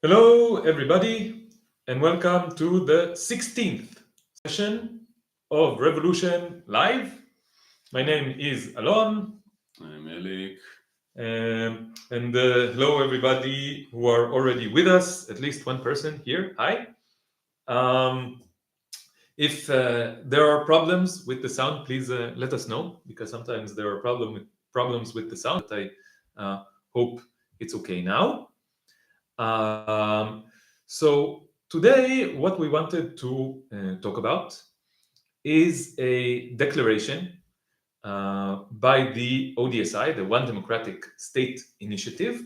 Hello, everybody, and welcome to the 16th session of Revolution Live. My name is Alon. I'm Elik. And hello, everybody who are already with us, at least one person here. Hi. If there are problems with the sound, please let us know, because sometimes there are problems with the sound, but I hope it's okay now. So today, what we wanted to talk about is a declaration by the ODSI, the One Democratic State Initiative,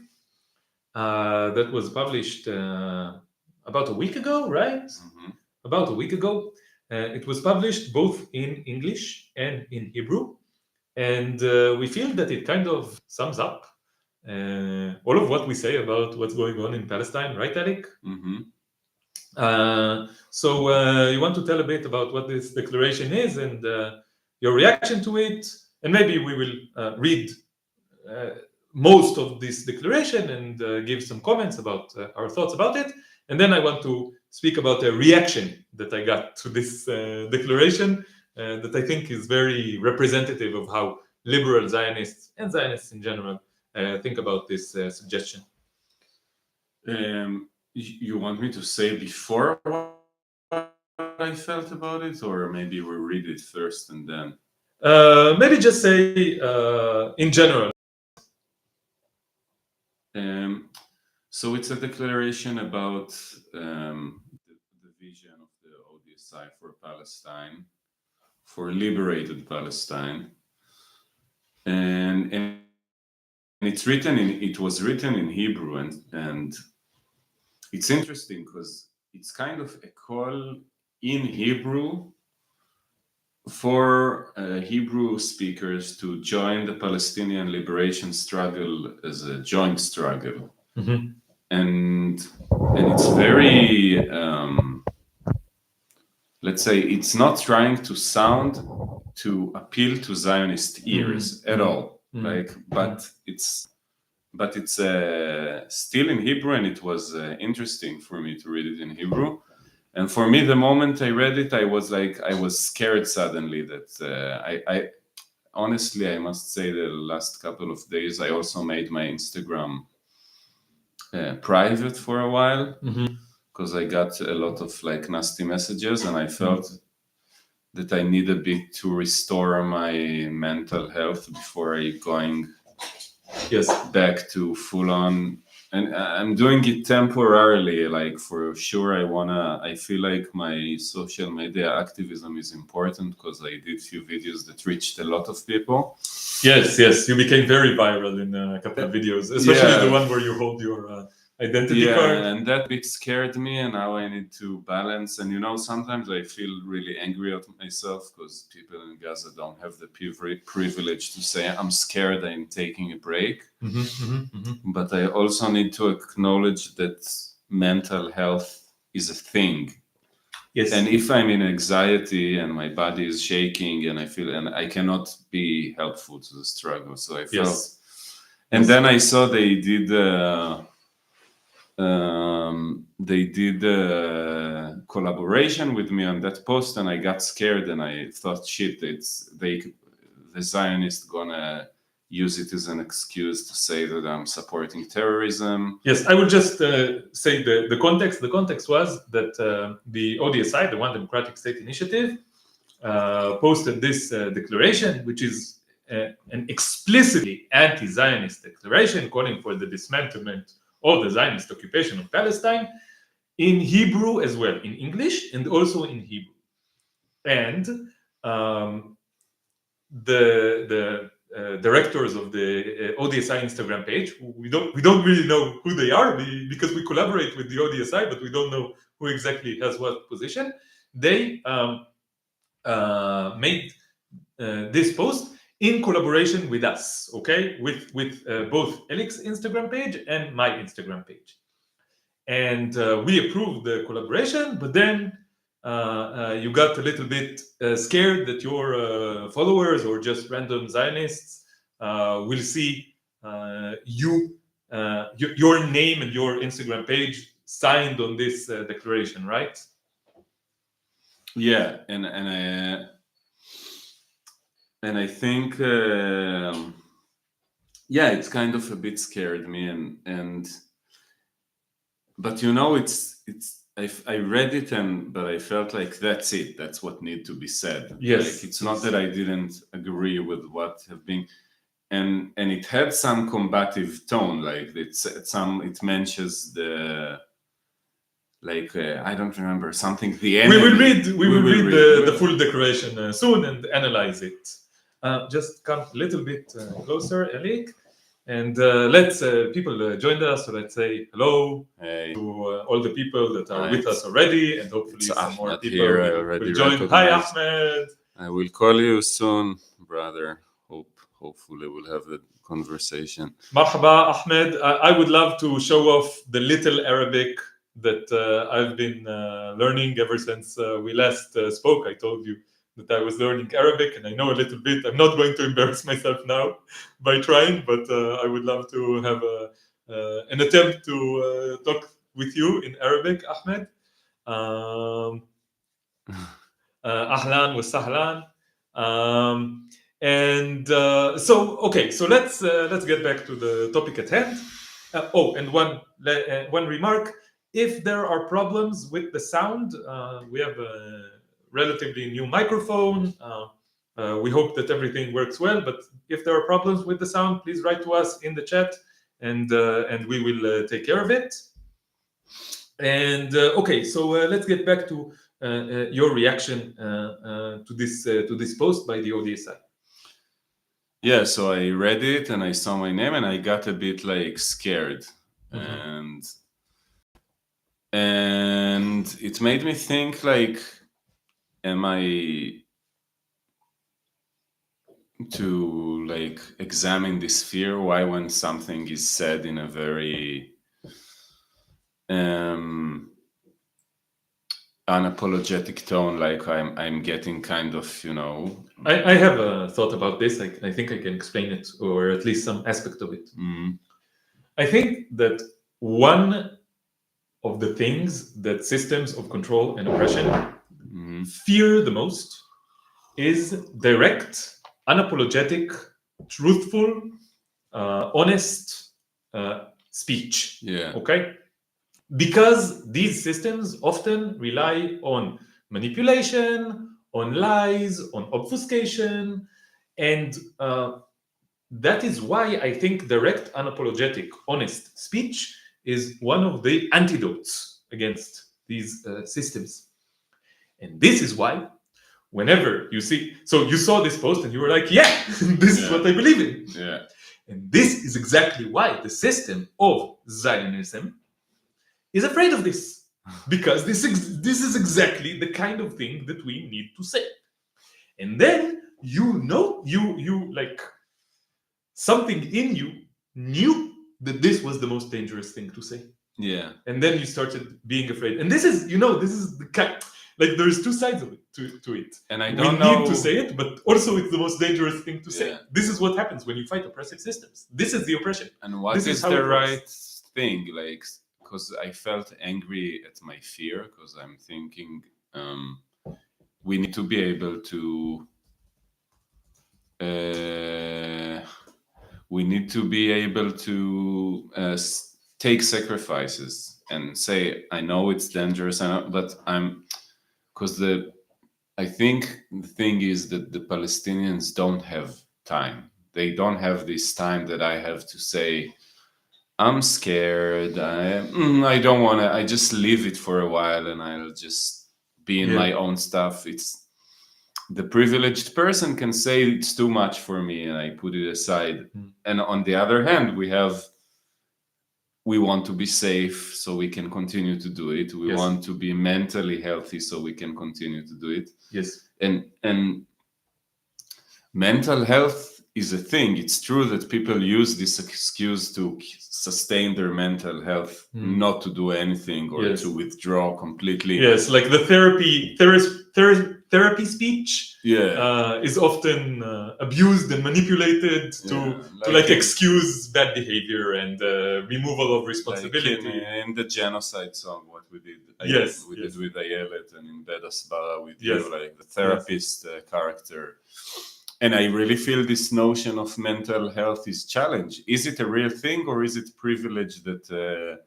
that was published about a week ago, right? Mm-hmm. About a week ago. It was published both in English and in Hebrew, and we feel that it kind of sums up all of what we say about what's going on in Palestine, right, Elik? Mm-hmm. So you want to tell a bit about what this declaration is and your reaction to it, and maybe we will read most of this declaration and give some comments about our thoughts about it, and then I want to speak about a reaction that I got to this declaration that I think is very representative of how liberal Zionists and Zionists in general think about this suggestion. You want me to say before what I felt about it, or maybe we read it first and then? Maybe just say in general. So it's a declaration about the vision of the ODSI for Palestine, for liberated Palestine, and it was written in Hebrew, and it's interesting because it's kind of a call in Hebrew for Hebrew speakers to join the Palestinian liberation struggle as a joint struggle. Mm-hmm. And it's very, let's say, it's not trying to appeal to Zionist ears at all. But it's still in Hebrew, and it was interesting for me to read it in Hebrew. And for me, the moment I read it, I was scared suddenly that I honestly, I must say, the last couple of days, I also made my Instagram private for a while, because I got a lot of nasty messages, and I felt that I need a bit to restore my mental health before I going back to full on. And I'm doing it temporarily, for sure. I feel like my social media activism is important because I did few videos that reached a lot of people. Yes, you became very viral in a couple of videos, especially the one where you hold your identity card. And that bit scared me, and now I need to balance. And sometimes I feel really angry at myself because people in Gaza don't have the privilege to say, I'm scared, I'm taking a break. But I also need to acknowledge that mental health is a thing. Yes. And if I'm in anxiety and my body is shaking and I cannot be helpful to the struggle. So I felt, and then I saw they did collaboration with me on that post, and I got scared, and I thought, shit, the Zionists gonna use it as an excuse to say that I'm supporting terrorism. Yes, I would just say the context. The context was that the ODSI, the One Democratic State Initiative, posted this declaration, which is an explicitly anti-Zionist declaration calling for the dismantlement of the Zionist occupation of Palestine, in Hebrew as well, in English and also in Hebrew. And the directors of the ODSI Instagram page, we don't really know who they are because we collaborate with the ODSI, but we don't know who exactly has what position. They made this post in collaboration with us, okay, with both Elik's Instagram page and my Instagram page, and we approved the collaboration. But then you got a little bit scared that your followers or just random Zionists will see your name and your Instagram page signed on this declaration, right? Yeah, and I think yeah, it's kind of a bit scared me, and but I read it but I felt like that's what need to be said. Yes, like it's not that I didn't agree with what have been, and it had some combative tone, like it mentions the I don't remember something. The enemy. We will read the full declaration soon and analyze it. Just come a little bit closer, Elik, and let's people join us. So let's say hello to all the people that are with us already, and hopefully some more people will join. Hi, Ahmed. I will call you soon, brother. Hopefully we'll have a conversation. Marhaba, Ahmed. I would love to show off the little Arabic that I've been learning ever since we last spoke. I told you that I was learning Arabic, and I know a little bit. I'm not going to embarrass myself now by trying, but I would love to have an attempt to talk with you in Arabic, Ahmed. Ahlan wa sahlan. And so let's get back to the topic at hand. And one remark: if there are problems with the sound, we have a relatively new microphone. We hope that everything works well. But if there are problems with the sound, please write to us in the chat, and we will take care of it. And so let's get back to your reaction to this post by the ODSI. Yeah, so I read it and I saw my name and I got a bit scared, and it made me think am I to examine this fear? Why when something is said in a very unapologetic tone, I'm getting kind of, I have a thought about this. I think I can explain it, or at least some aspect of it. I think that one of the things that systems of control and oppression fear the most is direct, unapologetic, truthful, honest speech. Yeah. Okay? Because these systems often rely on manipulation, on lies, on obfuscation, and that is why I think direct, unapologetic, honest speech is one of the antidotes against these systems. And this is why whenever you see, so you saw this post and you were like, yeah, this is what I believe in. Yeah. And this is exactly why the system of Zionism is afraid of this, because this is exactly the kind of thing that we need to say. And then you like something in you knew that this was the most dangerous thing to say. Yeah. And then you started being afraid. And this is the kind, there's two sides of it to it. And I don't know. We need to say it, but also it's the most dangerous thing to say. This is what happens when you fight oppressive systems. This is the oppression. And what is the right thing? Because I felt angry at my fear, because I'm thinking we need to be able to take sacrifices and say, I know it's dangerous, but I think the thing is that the Palestinians don't have time. They don't have this time that I have to say, I'm scared, I don't want to, I just leave it for a while and I'll just be in my own stuff. It's the privileged person can say it's too much for me and I put it aside. And on the other hand, we want to be safe so we can continue to do it. We want to be mentally healthy so we can continue to do it. Yes. And mental health is a thing. It's true that people use this excuse to sustain their mental health, not to do anything or to withdraw completely. Yes, like the therapy speech is often abused and manipulated to excuse bad behavior and removal of responsibility. Like in the genocide song, what we did, did with Ayelet, and in Bed Asbara with you, like the therapist character. And I really feel this notion of mental health is challenged. Is it a real thing, or is it privilege that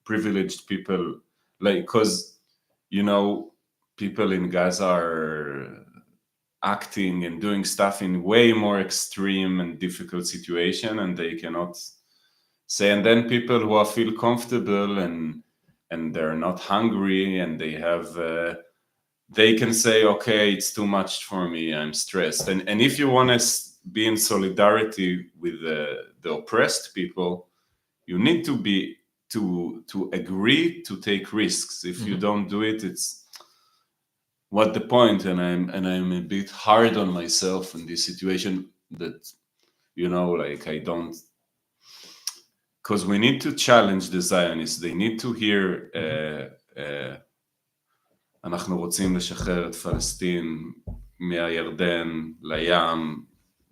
privileged people, like, because, you know, people in Gaza are acting and doing stuff in way more extreme and difficult situation, and they cannot say, and then people who feel comfortable and they're not hungry and they have they can say, okay, it's too much for me, I'm stressed. And if you want to be in solidarity with the oppressed people, you need to be to agree to take risks. If you don't do it, it's what the point? And I'm a bit hard on myself in this situation, that, you know, like, I don't, because we need to challenge the Zionists. They need to hear אנחנו רוצים לשחרר את פלסטין מהירדן לים,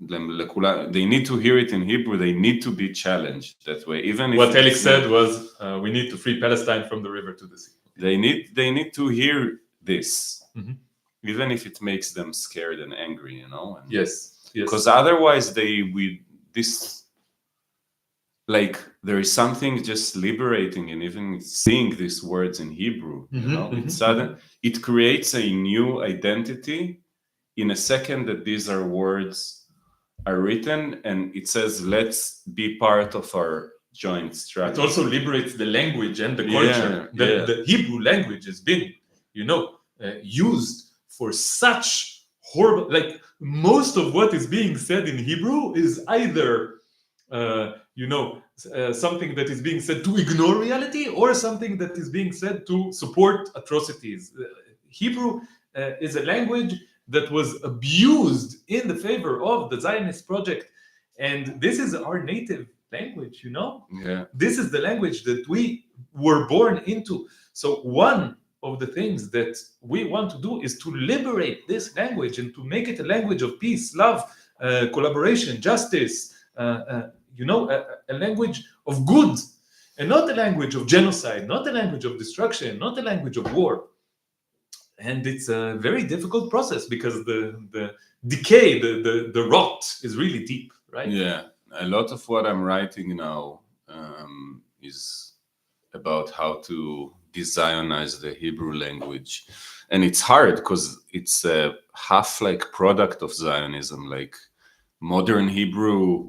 לכולם. They need to hear it in Hebrew. They need to be challenged that way. Even what Elik said was, we need to free Palestine from the river to the sea. They need to hear this, even if it makes them scared and angry, you know. And yes. Because otherwise, like, there is something just liberating in even seeing these words in Hebrew, you know. It's sudden, it creates a new identity in a second that these are words are written, and it says, let's be part of our joint strategy. It also liberates the language and the culture. The Hebrew language has been, you know, used for such horrible, like, most of what is being said in Hebrew is either something that is being said to ignore reality, or something that is being said to support atrocities. Hebrew is a language that was abused in the favor of the Zionist project, and this is our native language, you know. This is the language that we were born into. So one of the things that we want to do is to liberate this language and to make it a language of peace, love, collaboration, justice, a language of good, and not a language of genocide, not a language of destruction, not a language of war. And it's a very difficult process because the decay, the rot is really deep, right? Yeah, a lot of what I'm writing now is about how to de-Zionize the Hebrew language. And it's hard because it's a half like product of Zionism, like modern Hebrew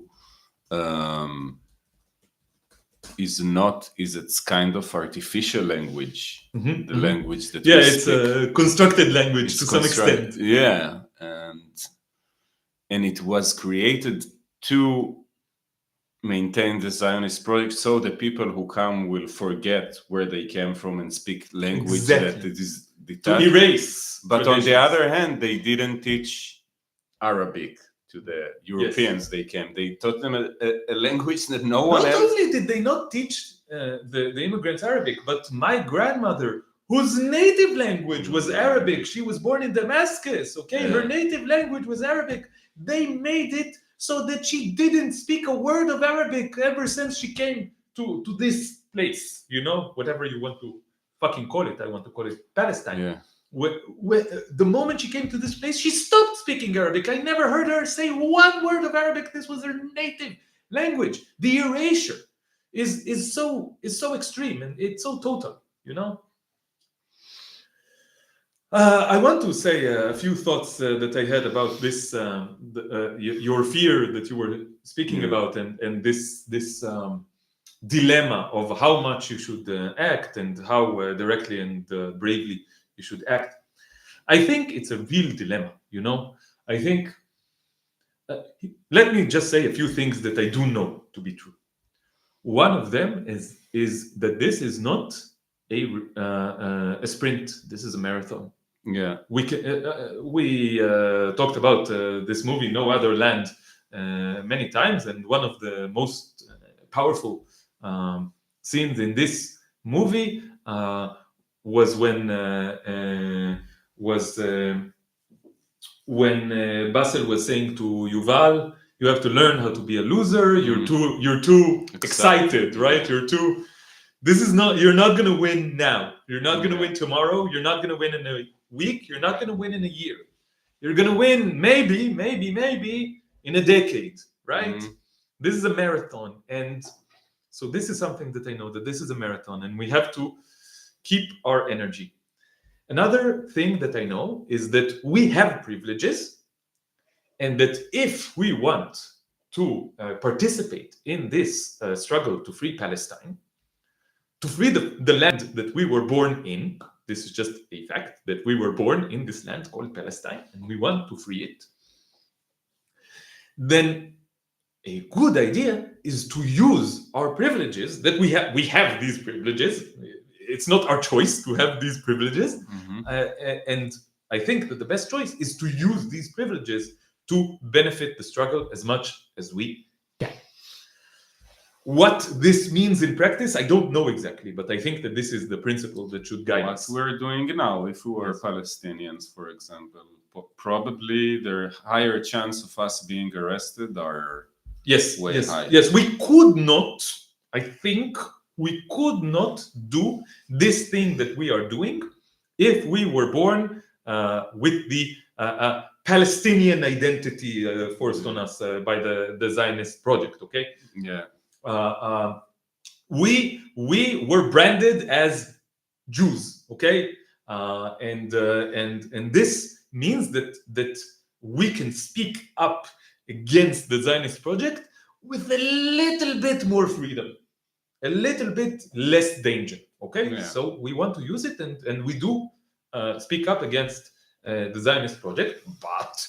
is its kind of artificial language, the language that we it's speak. A constructed language to some extent. Yeah, and it was created to maintain the Zionist project, so the people who come will forget where they came from and speak language that it is detached. To erase. But on the other hand, they didn't teach Arabic to the Europeans. They came. They taught them a language that no one else. Not only did they not teach the immigrants Arabic, but my grandmother, whose native language was Arabic, she was born in Damascus, okay? Her native language was Arabic. They made it so that she didn't speak a word of Arabic ever since she came to this place, you know, whatever you want to fucking call it. I want to call it Palestine. Yeah. The moment she came to this place, she stopped speaking Arabic. I never heard her say one word of Arabic. This was her native language. The erasure is so extreme, and it's so total, you know. I want to say a few thoughts that I had about this, your fear that you were speaking about, and this dilemma of how much you should act and how directly and bravely you should act. I think it's a real dilemma, you know. I think, let me just say a few things that I do know to be true. One of them is that this is not a sprint. This is a marathon. Yeah, we talked about this movie, No Other Land, many times, and one of the most powerful scenes in this movie was when when Basel was saying to Yuval, you have to learn how to be a loser. You're too excited, right? You're not going to win now. You're not going to win tomorrow. You're not going to win in a week. You're not going to win in a year. You're going to win maybe in a decade, right? This is a marathon. And so this is something that I know, that this is a marathon and we have to keep our energy. Another thing that I know is that we have privileges, and that if we want to participate in this struggle to free Palestine, to free the land that we were born in, this is just a fact, that we were born in this land called Palestine, and we want to free it, then a good idea is to use our privileges that we have. We have these privileges. It's not our choice to have these privileges. And I think that the best choice is to use these privileges to benefit the struggle as much as we can. What this means in practice, I don't know exactly, but I think that this is the principle that should guide us. What we're doing now, if we were Palestinians, for example, probably the higher chance of us being arrested are way high. Yes, we could not, I think, we could not do this thing that we are doing if we were born with the Palestinian identity forced on us by the Zionist project, okay? Yeah. We were branded as Jews, okay? And this means that we can speak up against the Zionist project with a little bit more freedom, a little bit less danger, okay? Yeah. So we want to use it, and we do speak up against the Zionist project, but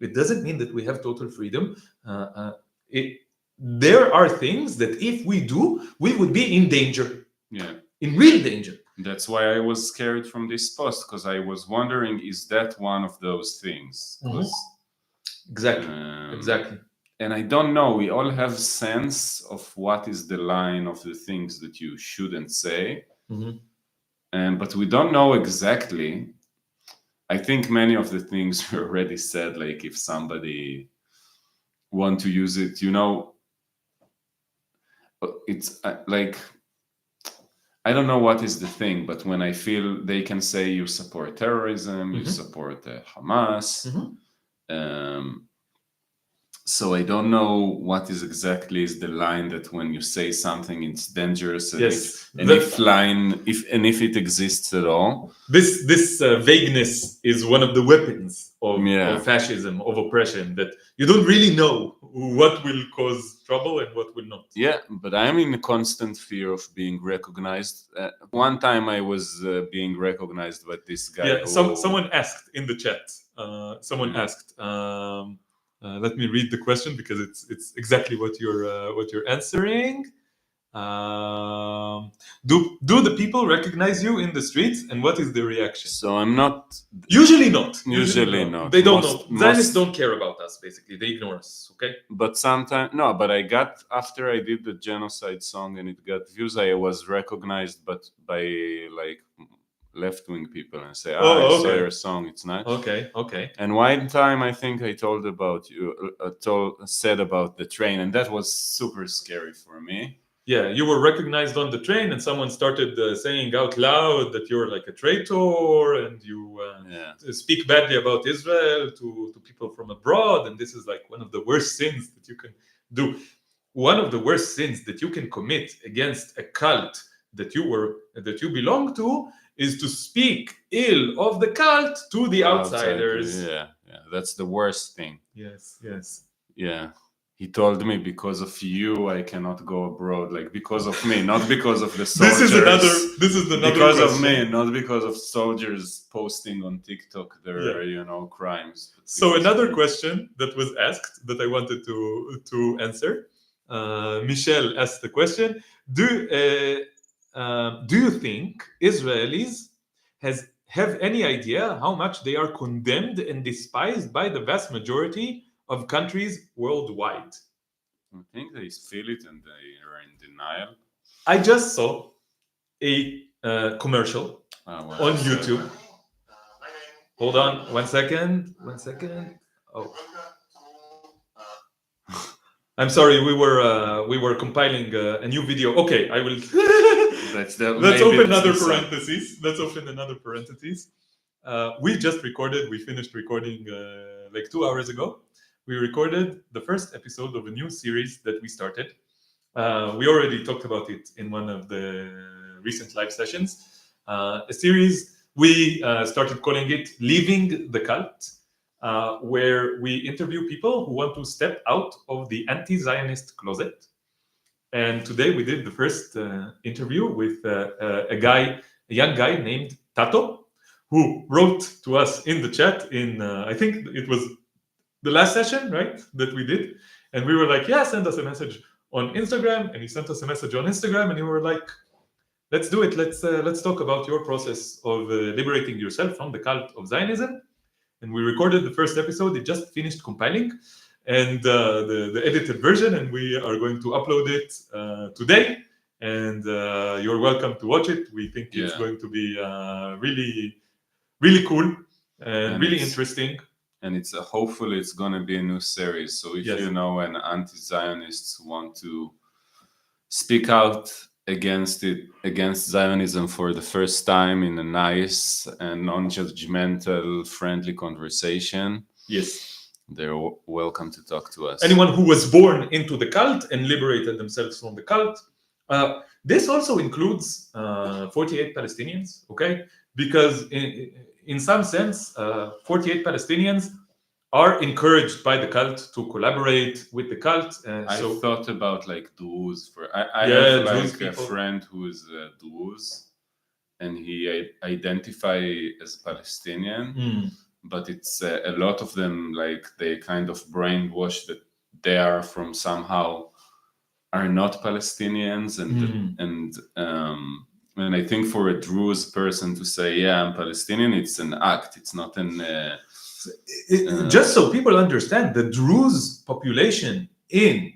it doesn't mean that we have total freedom. There are things that if we do, we would be in danger. Yeah. In real danger. That's why I was scared from this post, because I was wondering, is that one of those things? Exactly. And I don't know, we all have sense of what is the line of the things that you shouldn't say. But we don't know exactly. I think many of the things you already said, like if somebody want to use it, it's like, I don't know what is the thing, but when I feel they can say you support terrorism, you support Hamas, so I don't know what is exactly is the line that when you say something it's dangerous, and if it exists at all. This vagueness is one of the weapons of fascism, of oppression, that you don't really know what will cause trouble and what will not. Yeah, but I'm in constant fear of being recognized. One time I was being recognized by this guy. Yeah, someone asked in the chat. Someone asked. Let me read the question because it's exactly what you're answering. Do the people recognize you in the streets, and what is the reaction? So I'm not. Usually not. They don't know. Zionists don't care about us. Basically, they ignore us. Okay. But sometimes no. But I got, after I did the genocide song and it got views, I was recognized, but by like left-wing people, and say, I saw your song, it's nice. Okay. And one time I think I told about you, said about the train, and that was super scary for me. Yeah, you were recognized on the train, and someone started saying out loud that you're like a traitor, and you speak badly about Israel to people from abroad, and this is like one of the worst sins that you can do. One of the worst sins that you can commit against a cult that you belong to is to speak ill of the cult to the outsiders. Yeah, that's the worst thing. Yes. Yeah. He told me, because of you I cannot go abroad, like because of me, not because of the soldiers. This is another because question. Of me, not because of soldiers posting on TikTok their crimes. So another question that was asked that I wanted to answer. Michelle asked the question: Do you think Israelis have any idea how much they are condemned and despised by the vast majority of countries worldwide? I think they feel it and they are in denial. I just saw a commercial on YouTube. Hold on, 1 second. 1 second. Oh, I'm sorry. We were compiling a new video. Okay, I will. Let's open another parenthesis. Let's open another parenthesis. We just recorded. We finished recording like 2 hours ago. We recorded the first episode of a new series that we started. We already talked about it in one of the recent live sessions. A series we started calling it "Leaving the Cult," where we interview people who want to step out of the anti-Zionist closet. And today we did the first interview with a young guy named Tato, who wrote to us in the chat in I think it was the last session, right, that we did. And we were like, yeah, send us a message on Instagram. And he sent us a message on Instagram, and we were like, let's do it. Let's talk about your process of liberating yourself from the cult of Zionism. And we recorded the first episode. It just finished compiling, and the edited version, and we are going to upload it today. And you're welcome to watch it. We think it's going to be really, really cool and really interesting. And it's hopefully it's going to be a new series. So if you know an anti-Zionists want to speak out against Zionism for the first time in a nice and non-judgmental, friendly conversation, they're welcome to talk to us. Anyone who was born into the cult and liberated themselves from the cult. This also includes 48 Palestinians, okay? Because in some sense, 48 Palestinians are encouraged by the cult to collaborate with the cult. I thought about like Druze. I have like a friend who is Druze, and he identify as Palestinian, but it's a lot of them, like they kind of brainwashed that they are from somehow are not Palestinians, and I think for a Druze person to say, yeah, I'm Palestinian, it's an act. It's not an... just so people understand, the Druze population in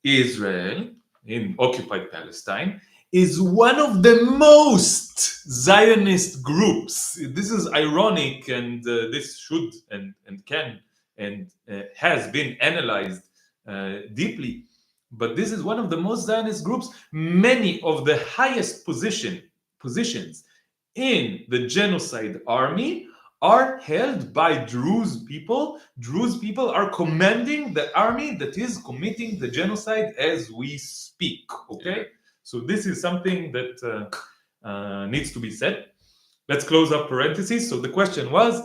Israel, in occupied Palestine, is one of the most Zionist groups. This is ironic, and this should and can and has been analyzed deeply. But this is one of the most Zionist groups. Many of the highest positions in the genocide army are held by Druze people. Druze people are commanding the army that is committing the genocide as we speak. Okay, so this is something that needs to be said. Let's close up parentheses. So the question was,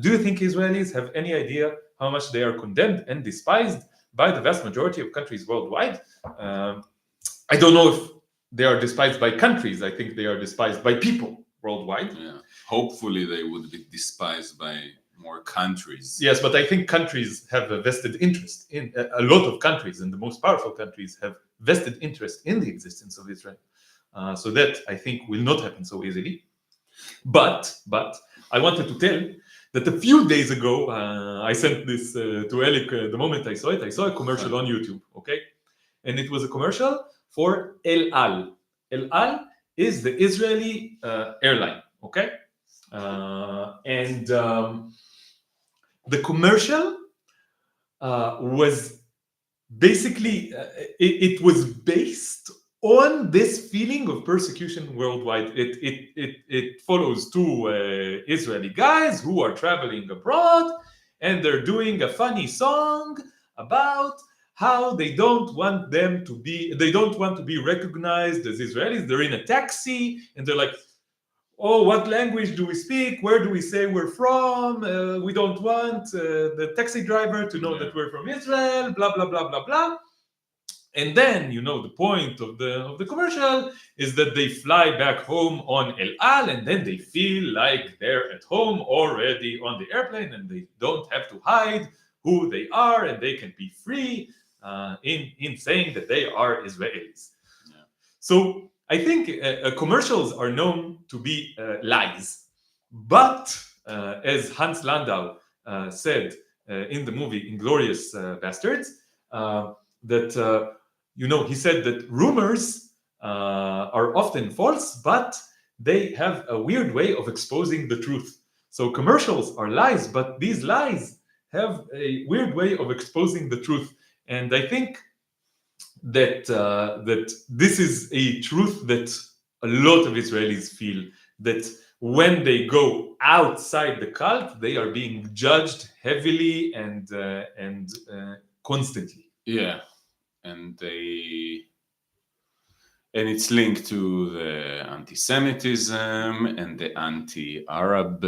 do you think Israelis have any idea how much they are condemned and despised by the vast majority of countries worldwide? I don't know if they are despised by countries. I think they are despised by people worldwide. Yeah. Hopefully they would be despised by more countries. Yes, but I think countries have a vested interest in a lot of countries, and the most powerful countries have vested interest in the existence of Israel. So that I think will not happen so easily. But I wanted to tell that a few days ago, I sent this to Elik. The moment I saw it, I saw a commercial on YouTube, okay? And it was a commercial for El Al. El Al is the Israeli airline, okay? And the commercial was basically, it was based on this feeling of persecution worldwide. It follows two Israeli guys who are traveling abroad, and they're doing a funny song about how they don't want to be recognized as Israelis. They're in a taxi, and they're like, oh, what language do we speak? Where do we say we're from? We don't want the taxi driver to know that we're from Israel, blah, blah, blah, blah, blah. And then, the point of the commercial is that they fly back home on El Al, and then they feel like they're at home already on the airplane, and they don't have to hide who they are, and they can be free in saying that they are Israelis. Yeah. So I think commercials are known to be lies. But as Hans Landau said in the movie Inglourious Bastards, that he said that rumors are often false, but they have a weird way of exposing the truth. So commercials are lies, but these lies have a weird way of exposing the truth. And I think that that this is a truth that a lot of Israelis feel, that when they go outside the cult, they are being judged heavily and constantly. Yeah, and it's linked to the anti-Semitism and the anti-Arab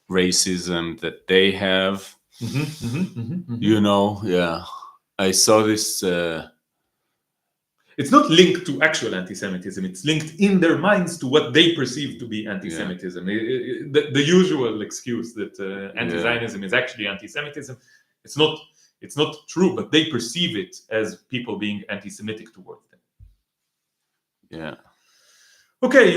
racism that they have. You know, yeah. I saw this. It's not linked to actual anti-Semitism. It's linked in their minds to what they perceive to be anti-Semitism. The usual excuse that anti-Zionism is actually anti-Semitism. It's not true, but they perceive it as people being anti-Semitic towards them. Yeah. Okay,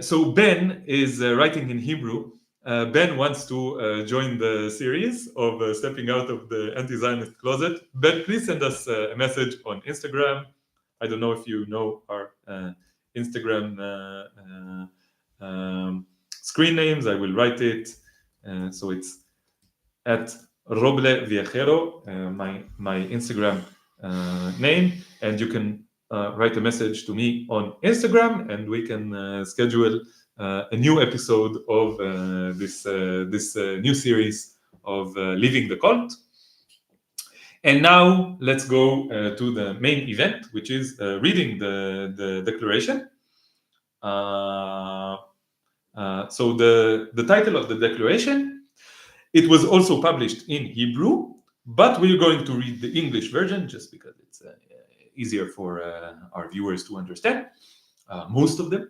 so Ben is writing in Hebrew. Ben wants to join the series of stepping out of the anti-Zionist closet. Ben, please send us a message on Instagram. I don't know if you know our Instagram screen names. I will write it. So it's at Roble Viajero, my Instagram name, and you can write a message to me on Instagram, and we can schedule a new episode of this new series of Leaving the Cult. And now let's go to the main event, which is reading the declaration. So the title of the declaration, it was also published in Hebrew, but we're going to read the English version just because it's easier for our viewers to understand, most of them.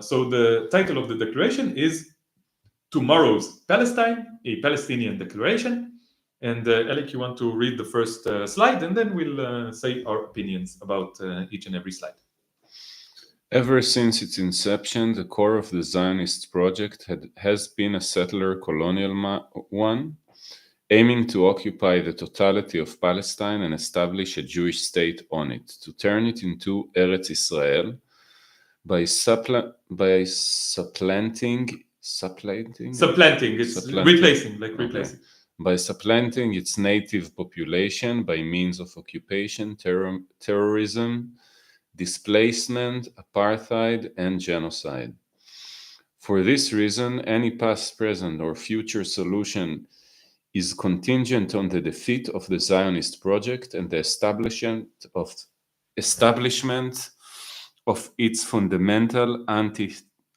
So the title of the declaration is Tomorrow's Palestine, a Palestinian Declaration. And Elik, you want to read the first slide, and then we'll say our opinions about each and every slide. Ever since its inception, the core of the Zionist project has been a settler colonial one, aiming to occupy the totality of Palestine and establish a Jewish state on it, to turn it into Eretz Israel, by supplanting, replacing. By supplanting its native population by means of occupation, terrorism, displacement, apartheid, and genocide. For this reason, any past, present, or future solution is contingent on the defeat of the Zionist project and the establishment of its fundamental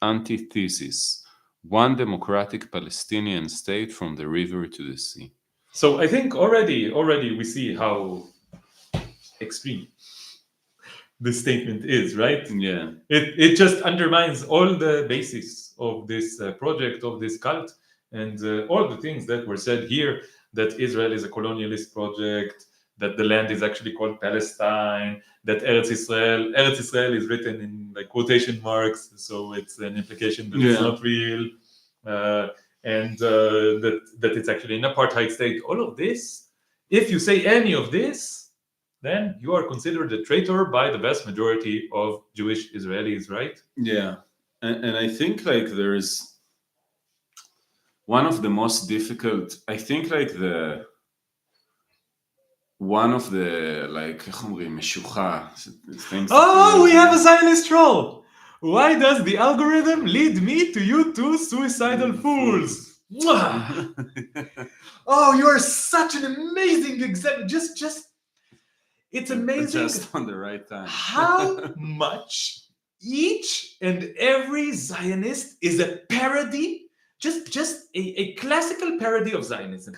antithesis, one democratic Palestinian state from the river to the sea. So I think already we see how extreme this statement is, right? Yeah. It just undermines all the basis of this project, of this cult, and all the things that were said here, that Israel is a colonialist project, that the land is actually called Palestine, that Eretz Israel is written in like quotation marks, so it's an implication that it's not real, and that it's actually an apartheid state. All of this, if you say any of this, then you are considered a traitor by the vast majority of Jewish Israelis, right? Yeah, and I think like there is one of the most difficult, I think like one of the like things. Oh, we have a Zionist troll. Why does the algorithm lead me to you two suicidal fools? Oh, you are such an amazing example. Just it's amazing. Just on the right time. How much each and every Zionist is a parody, just a classical parody of Zionism.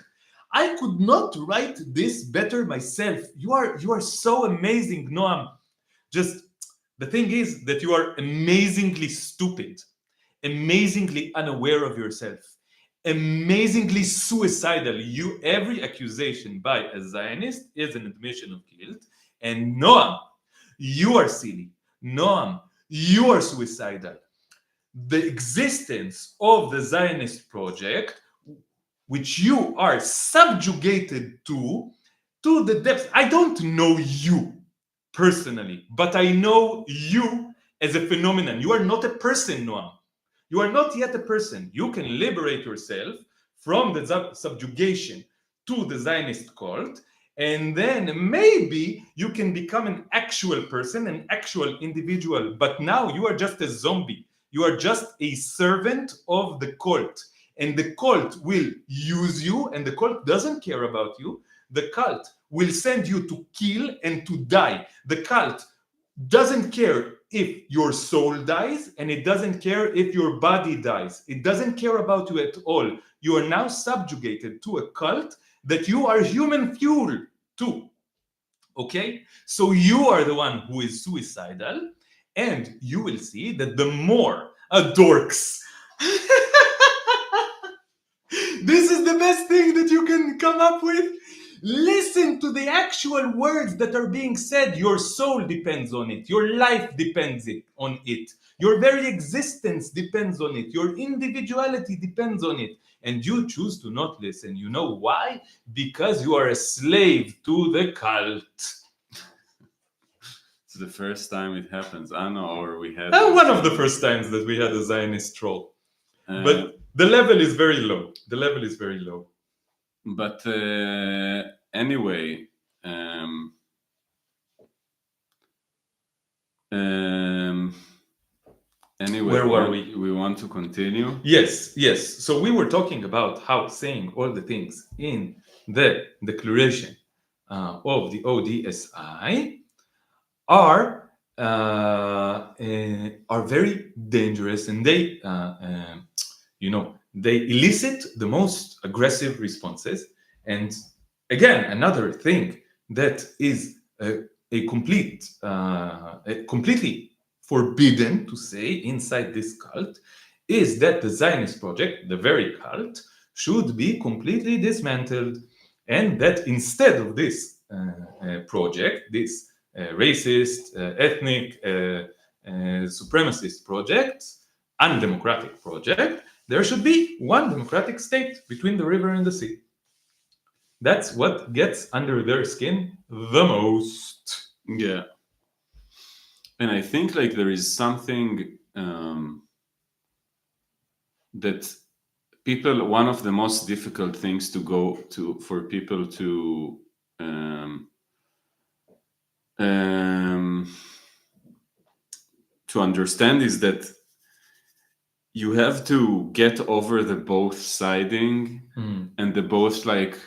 I could not write this better myself. You are so amazing, Noam. Just the thing is that you are amazingly stupid, amazingly unaware of yourself, amazingly suicidal. Every accusation by a Zionist is an admission of guilt. And Noam, you are silly. Noam, you are suicidal. The existence of the Zionist project, which you are subjugated to the depths. I don't know you personally, but I know you as a phenomenon. You are not a person, Noam. You are not yet a person. You can liberate yourself from the subjugation to the Zionist cult, and then maybe you can become an actual person, an actual individual. But now you are just a zombie. You are just a servant of the cult. And the cult will use you, and the cult doesn't care about you. The cult will send you to kill and to die. The cult doesn't care if your soul dies, and it doesn't care if your body dies. It doesn't care about you at all. You are now subjugated to a cult that you are human fuel to. Okay? So you are the one who is suicidal, and you will see that the more dorks. This is the best thing that you can come up with. Listen to the actual words that are being said. Your soul depends on it. Your life depends on it. Your very existence depends on it. Your individuality depends on it. And you choose to not listen. You know why? Because you are a slave to the cult. It's the first time it happens. I know, or we had one of the first times that we had a Zionist troll. But the level is very low. The level is very low. But anyway, Where were we? We want to continue. Yes. So we were talking about how saying all the things in the declaration of the ODSI are very dangerous, and they they elicit the most aggressive responses. And again, another thing that is completely forbidden to say inside this cult is that the Zionist project, the very cult, should be completely dismantled, and that instead of this project, this racist, ethnic, supremacist project, undemocratic project, there should be one democratic state between the river and the sea. That's what gets under their skin the most. Yeah. And I think like there is something that people, one of the most difficult things to go to for people to understand is that you have to get over the both siding and the both like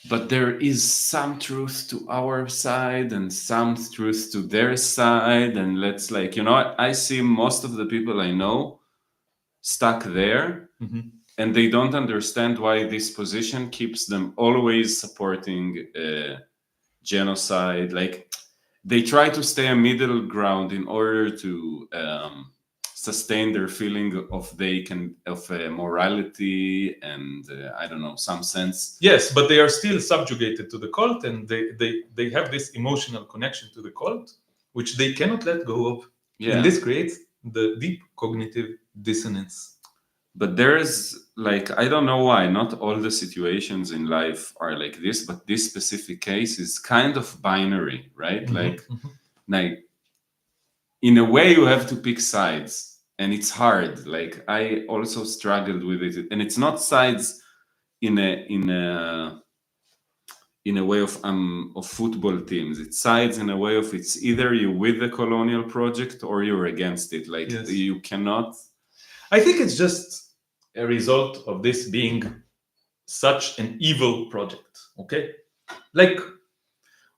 but there is some truth to our side and some truth to their side, and let's like, I see most of the people I know stuck there, and they don't understand why this position keeps them always supporting genocide. Like they try to stay a middle ground in order to sustain their feeling of morality and I don't know, some sense. Yes, but they are still subjugated to the cult, and they have this emotional connection to the cult, which they cannot let go of. Yeah. And this creates the deep cognitive dissonance. But there is like, I don't know why, not all the situations in life are like this, but this specific case is kind of binary, right? Like in a way you have to pick sides. And it's hard. Like I also struggled with it, and it's not sides in a way of football teams. It's sides in a way of it's either you with the colonial project or you're against it. Like yes. You cannot. I think it's just a result of this being such an evil project. Okay, like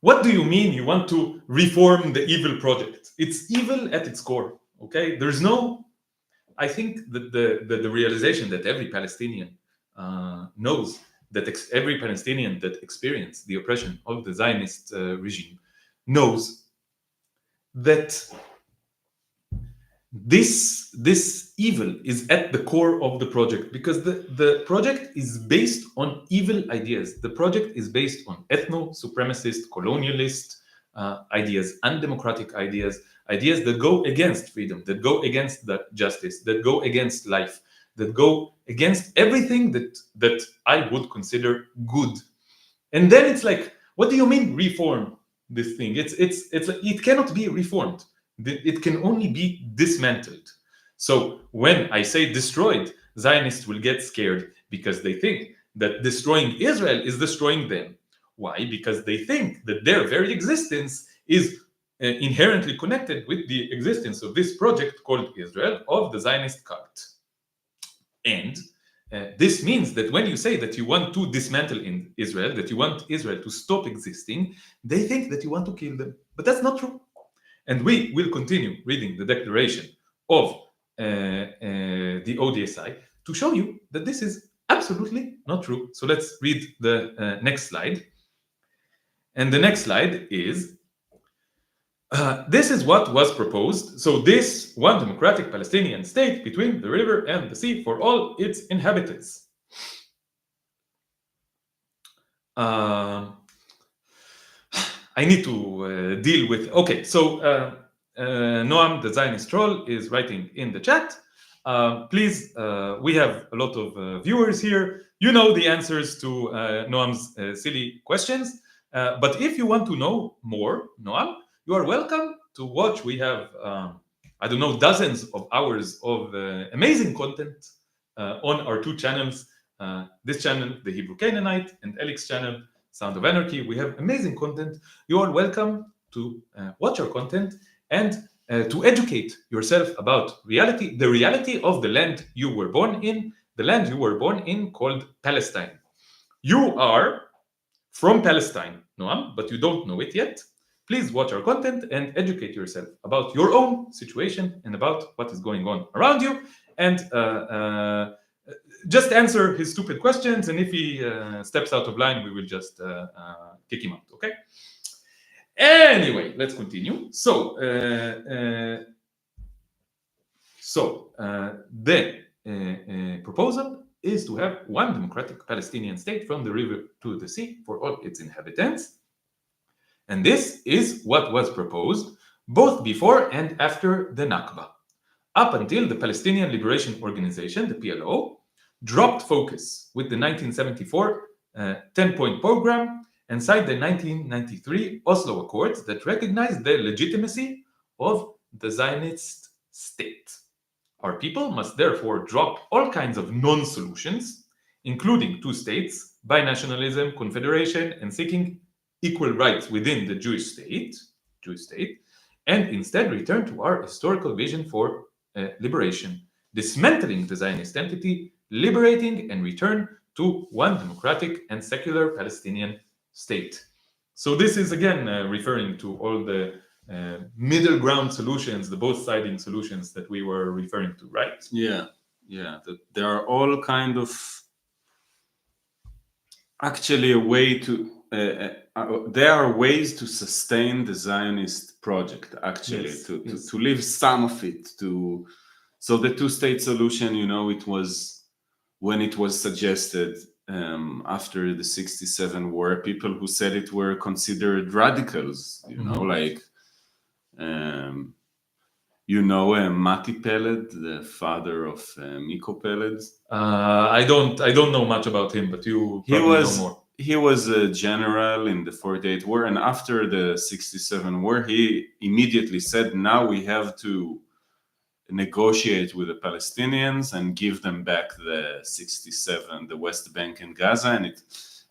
what do you mean you want to reform the evil project? It's evil at its core. Okay, there's no. I think that the realization that every Palestinian knows, that every Palestinian that experienced the oppression of the Zionist regime knows that this evil is at the core of the project, because the project is based on evil ideas. The project is based on ethno-supremacist, colonialist ideas, undemocratic ideas that go against freedom, that go against the justice, that go against life, that go against everything that I would consider good. And then it's like, what do you mean reform this thing? It's like, it cannot be reformed. It can only be dismantled. So when I say destroyed, Zionists will get scared because they think that destroying Israel is destroying them. Why? Because they think that their very existence is inherently connected with the existence of this project called Israel of the Zionist cult. And this means that when you say that you want to dismantle in Israel, that you want Israel to stop existing, they think that you want to kill them. But that's not true. And we will continue reading the declaration of the ODSI to show you that this is absolutely not true. So let's read the next slide. And the next slide is, this is what was proposed. So this one democratic Palestinian state between the river and the sea for all its inhabitants. I need to deal with, okay, so Noam, the Zionist troll, is writing in the chat. Please, we have a lot of viewers here. You know the answers to Noam's silly questions. But if you want to know more, Noam, you are welcome to watch. We have, I don't know, dozens of hours of amazing content on our two channels. This channel, The Hebrew Canaanite, and Elik's channel, Sound of Anarchy. We have amazing content. You are welcome to watch our content and to educate yourself about reality, the reality of the land you were born in, the land you were born in called Palestine. You are from Palestine, Noam, but you don't know it yet. Please watch our content and educate yourself about your own situation and about what is going on around you. And just answer his stupid questions. And if he steps out of line, we will just kick him out, okay? Anyway, let's continue. So, the proposal is to have one democratic Palestinian state from the river to the sea for all its inhabitants. And this is what was proposed both before and after the Nakba, up until the Palestinian Liberation Organization, the PLO, dropped focus with the 1974 10-point program and signed the 1993 Oslo Accords that recognized the legitimacy of the Zionist state. Our people must therefore drop all kinds of non-solutions, including two states, binationalism, confederation, and seeking equal rights within the Jewish state, and instead return to our historical vision for liberation, dismantling the Zionist entity, liberating and return to one democratic and secular Palestinian state. So this is again referring to all the middle ground solutions, the both-siding solutions that we were referring to, right? Yeah. There are all kind of actually a way to there are ways to sustain the Zionist project, actually, to leave some of it to. So the two-state solution, you know, it was when it was suggested after the 67 war, people who said it were considered radicals, you know, like, you know, Mati Peled, the father of Miko Peled. I don't know much about him, but you probably know more. He was a general in the 48 war, and after the 67 war, he immediately said, now we have to negotiate with the Palestinians and give them back the 67, the West Bank and Gaza,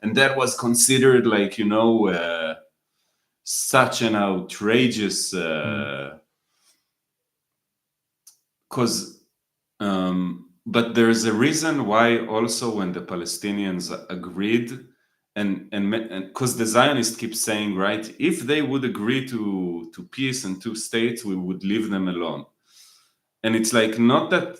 and that was considered like, you know, such an outrageous because but there's a reason why also when the Palestinians agreed and because the Zionists keep saying, right, if they would agree to peace and two states, we would leave them alone. And it's like not that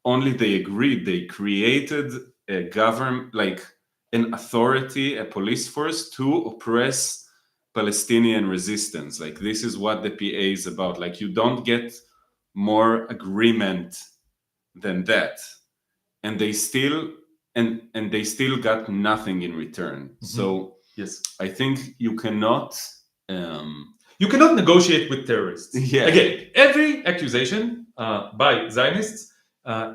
only they agreed, they created a government, like an authority, a police force to oppress Palestinian resistance. Like this is what the PA is about. Like you don't get more agreement than that. And they still they still got nothing in return. So yes, I think you cannot negotiate with terrorists. Yeah. Again, every accusation by Zionists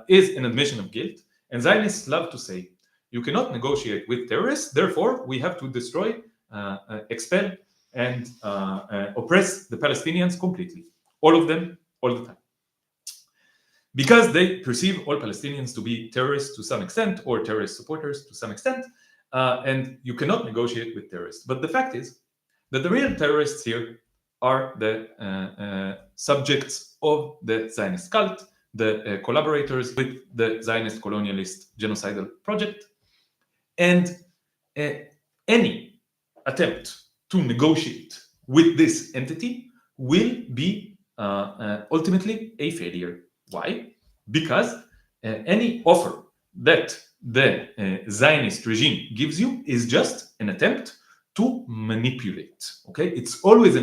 is an admission of guilt, and Zionists love to say you cannot negotiate with terrorists. Therefore, we have to destroy, expel, and oppress the Palestinians completely. all of them, all the time. Because they perceive all Palestinians to be terrorists to some extent, or terrorist supporters to some extent, and you cannot negotiate with terrorists. But the fact is that the real terrorists here are the subjects of the Zionist cult, the collaborators with the Zionist colonialist genocidal project, and any attempt to negotiate with this entity will be ultimately a failure. Why? Because any offer that the Zionist regime gives you is just an attempt to manipulate. Okay, it's always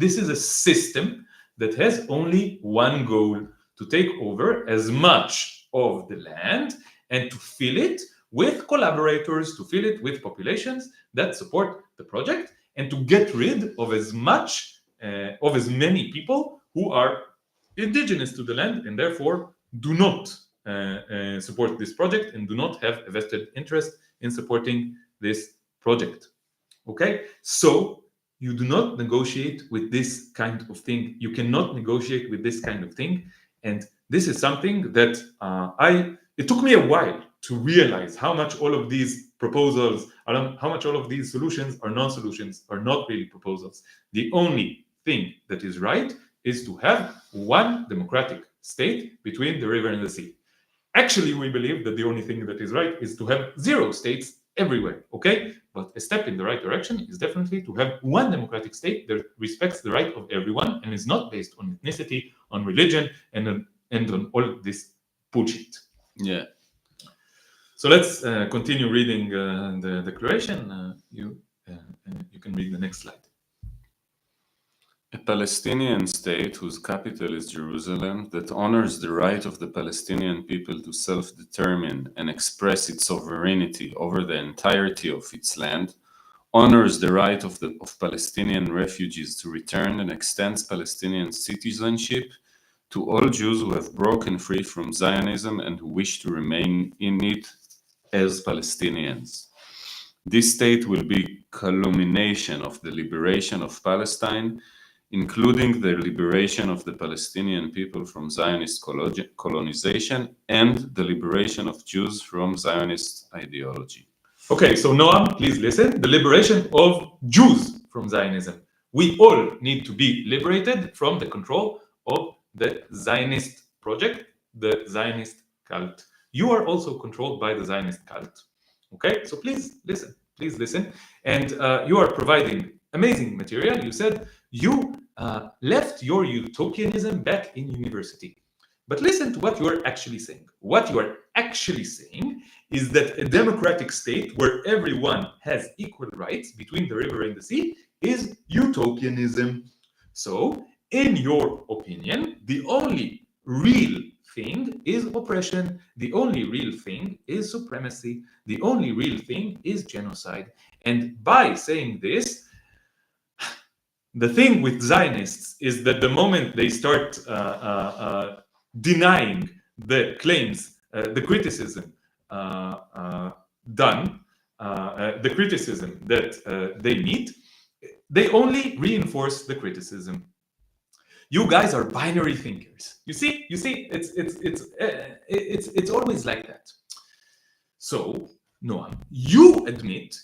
this is a system that has only one goal: to take over as much of the land and to fill it with collaborators, to fill it with populations that support the project, and to get rid of as many people who are indigenous to the land and therefore do not support this project and do not have a vested interest in supporting this project. Okay, so you do not negotiate with this kind of thing. You cannot negotiate with this kind of thing, and this is something that it took me a while to realize how much all of these proposals, how much all of these solutions are non-solutions, are not really proposals. The only thing that is right is to have one democratic state between the river and the sea. Actually, we believe that the only thing that is right is to have 0 states everywhere, okay? But a step in the right direction is definitely to have one democratic state that respects the right of everyone and is not based on ethnicity, on religion, and on all this bullshit. Yeah. So let's continue reading the declaration. You can read the next slide. A Palestinian state whose capital is Jerusalem, that honors the right of the Palestinian people to self-determine and express its sovereignty over the entirety of its land, honors the right of Palestinian refugees to return and extends Palestinian citizenship to all Jews who have broken free from Zionism and who wish to remain in it as Palestinians. This state will be culmination of the liberation of Palestine, including the liberation of the Palestinian people from Zionist colonization and the liberation of Jews from Zionist ideology. Okay, so Noam, please listen. The liberation of Jews from Zionism. We all need to be liberated from the control of the Zionist project, the Zionist cult. You are also controlled by the Zionist cult. Okay, so please listen. And you are providing amazing material. You said you left your utopianism back in university. But listen to what you are actually saying. What you are actually saying is that a democratic state where everyone has equal rights between the river and the sea is utopianism. So, in your opinion, the only real thing is oppression. The only real thing is supremacy. The only real thing is genocide. And by saying this, the thing with Zionists is that the moment they start denying the claims, the criticism the criticism that they meet, they only reinforce the criticism. You guys are binary thinkers. You see, it's always like that. So, Noam, you admit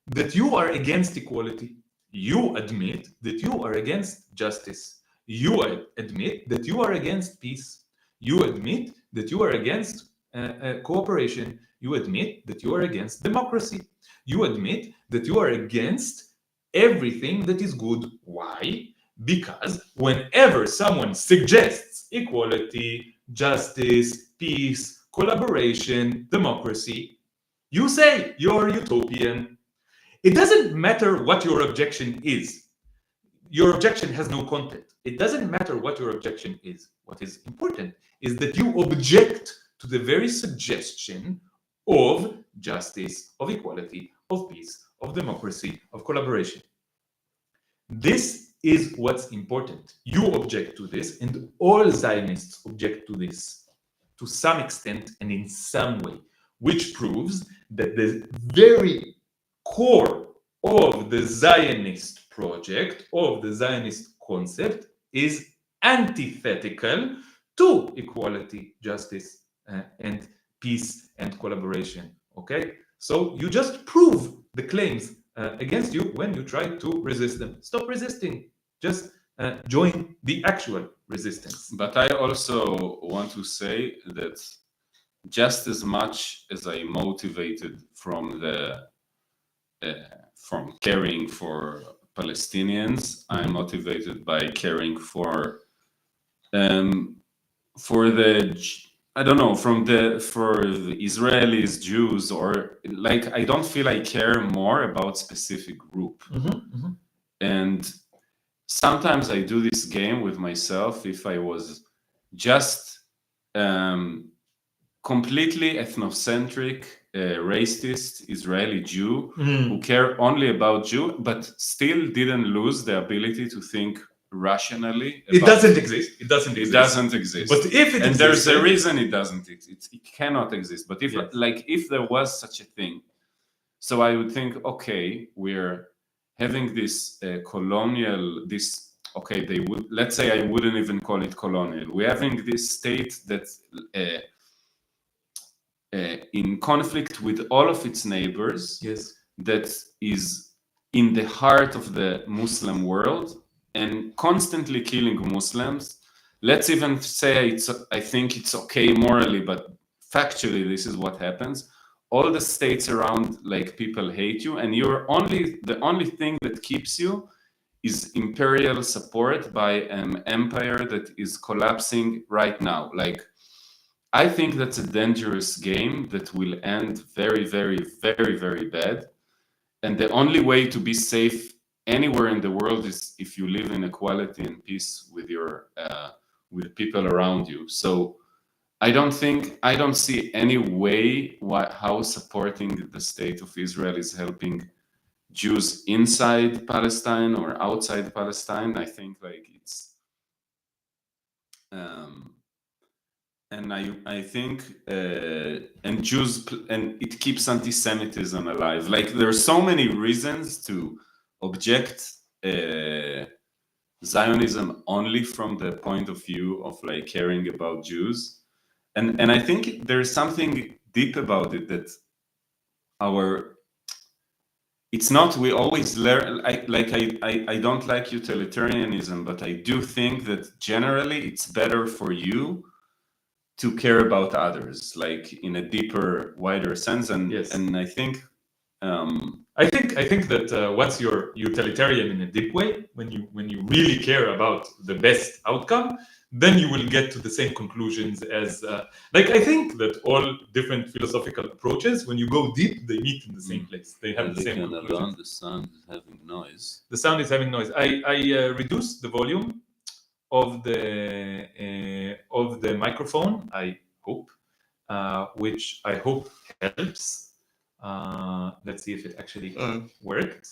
that you are against equality. You admit that you are against justice. You admit that you are against peace. You admit that you are against cooperation. You admit that you are against democracy. You admit that you are against everything that is good. Why? Because whenever someone suggests equality, justice, peace, collaboration, democracy, you say you're utopian. It doesn't matter what your objection is. Your objection has no content. It doesn't matter what your objection is. What is important is that you object to the very suggestion of justice, of equality, of peace, of democracy, of collaboration. This is what's important. You object to this, and all Zionists object to this to some extent and in some way, which proves that the very core of the Zionist project, of the Zionist concept, is antithetical to equality, justice, and peace and collaboration. Okay, so you just prove the claims against you when you try to resist them. Stop resisting. Just join the actual resistance. But I also want to say that just as much as I motivated from caring for Palestinians, I'm motivated by caring for the I don't know for the Israelis, Jews, or like I don't feel I care more about specific group. And sometimes I do this game with myself. If I was just completely ethnocentric, racist Israeli Jew who care only about Jew, but still didn't lose the ability to think rationally. It doesn't exist. It doesn't exist. It doesn't exist. But if it and existed, there's a reason it doesn't exist. It cannot exist. But if Yes. if there was such a thing, so I would think, okay, we're having this colonial, this, okay, they would, let's say I wouldn't even call it colonial. We're having this state that's in conflict with all of its neighbors, Yes. that is in the heart of the Muslim world and constantly killing Muslims. Let's even say I think it's okay morally, but factually this is what happens. All the states around, like, people hate you, and the only thing that keeps you is imperial support by an empire that is collapsing right now. Like, I think that's a dangerous game that will end very, very, very, very bad. And the only way to be safe anywhere in the world is if you live in equality and peace with your with people around you. So I don't see any way how supporting the state of Israel is helping Jews inside Palestine or outside Palestine. I think, like, it's and I think and Jews, and it keeps anti-Semitism alive. Like, there are so many reasons to object Zionism only from the point of view of, like, caring about Jews, and I think there's something deep about it that it's not, we always learn, I don't like utilitarianism, but I do think that generally it's better for you to care about others, like, in a deeper, wider sense. And Yes. and I think I think that once you're utilitarian in a deep way, when you really care about the best outcome, then you will get to the same conclusions as like, I think that all different philosophical approaches, when you go deep, they meet in the same place. They have the Elik same and conclusions. Alon, the sound is having noise. The sound is having noise. I reduced the volume of the microphone, I hope, which I hope helps. Let's see if it actually worked.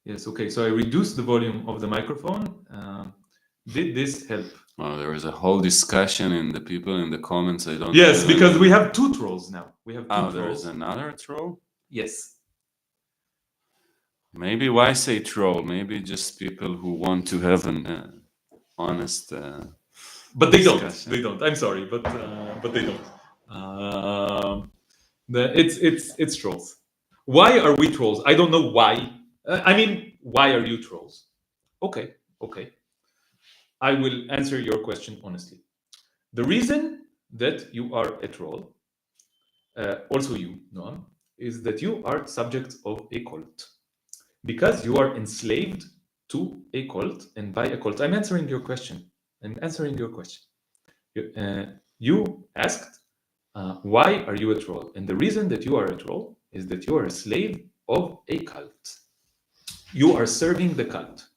Yes, okay, so I reduced the volume of the microphone. Did this help? Well, there was a whole discussion in the people in the comments. I don't. Yes, because we have two trolls now. We have two trolls. There's another troll? Yes. Maybe why say troll? Maybe just people who want to have an honest. But they discussion. don't. They don't. I'm sorry, but they don't. It's trolls. Why are we trolls? I don't know why. I mean, why are you trolls? Okay. I will answer your question honestly. The reason that you are a troll, also you, Noam, is that you are subject of a cult. Because you are enslaved to a cult, and by a cult, I'm answering your question. You asked, why are you a troll? And the reason that you are a troll is that you are a slave of a cult. You are serving the cult.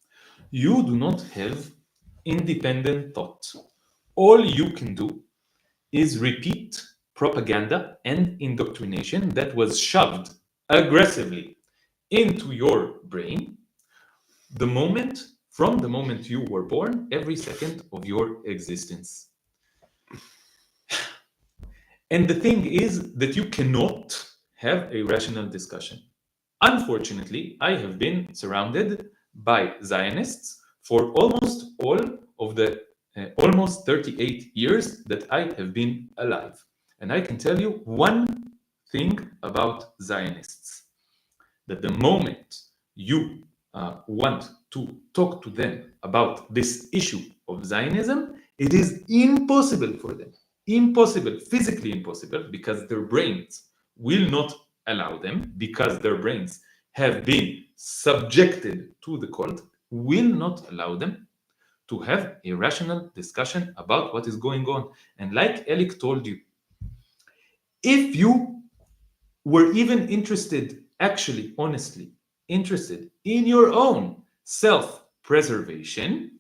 You do not have independent thought. All you can do is repeat propaganda and indoctrination that was shoved aggressively into your brain from the moment you were born, every second of your existence. And the thing is that you cannot have a rational discussion. Unfortunately, I have been surrounded by Zionists for almost all of the almost 38 years that I have been alive. And I can tell you one thing about Zionists, that the moment you want to talk to them about this issue of Zionism, it is impossible for them. Impossible, physically impossible, because their brains will not allow them, because their brains have been subjected to the cult, will not allow them to have a rational discussion about what is going on. And like Elik told you, if you were even interested, actually, honestly, interested in your own self-preservation,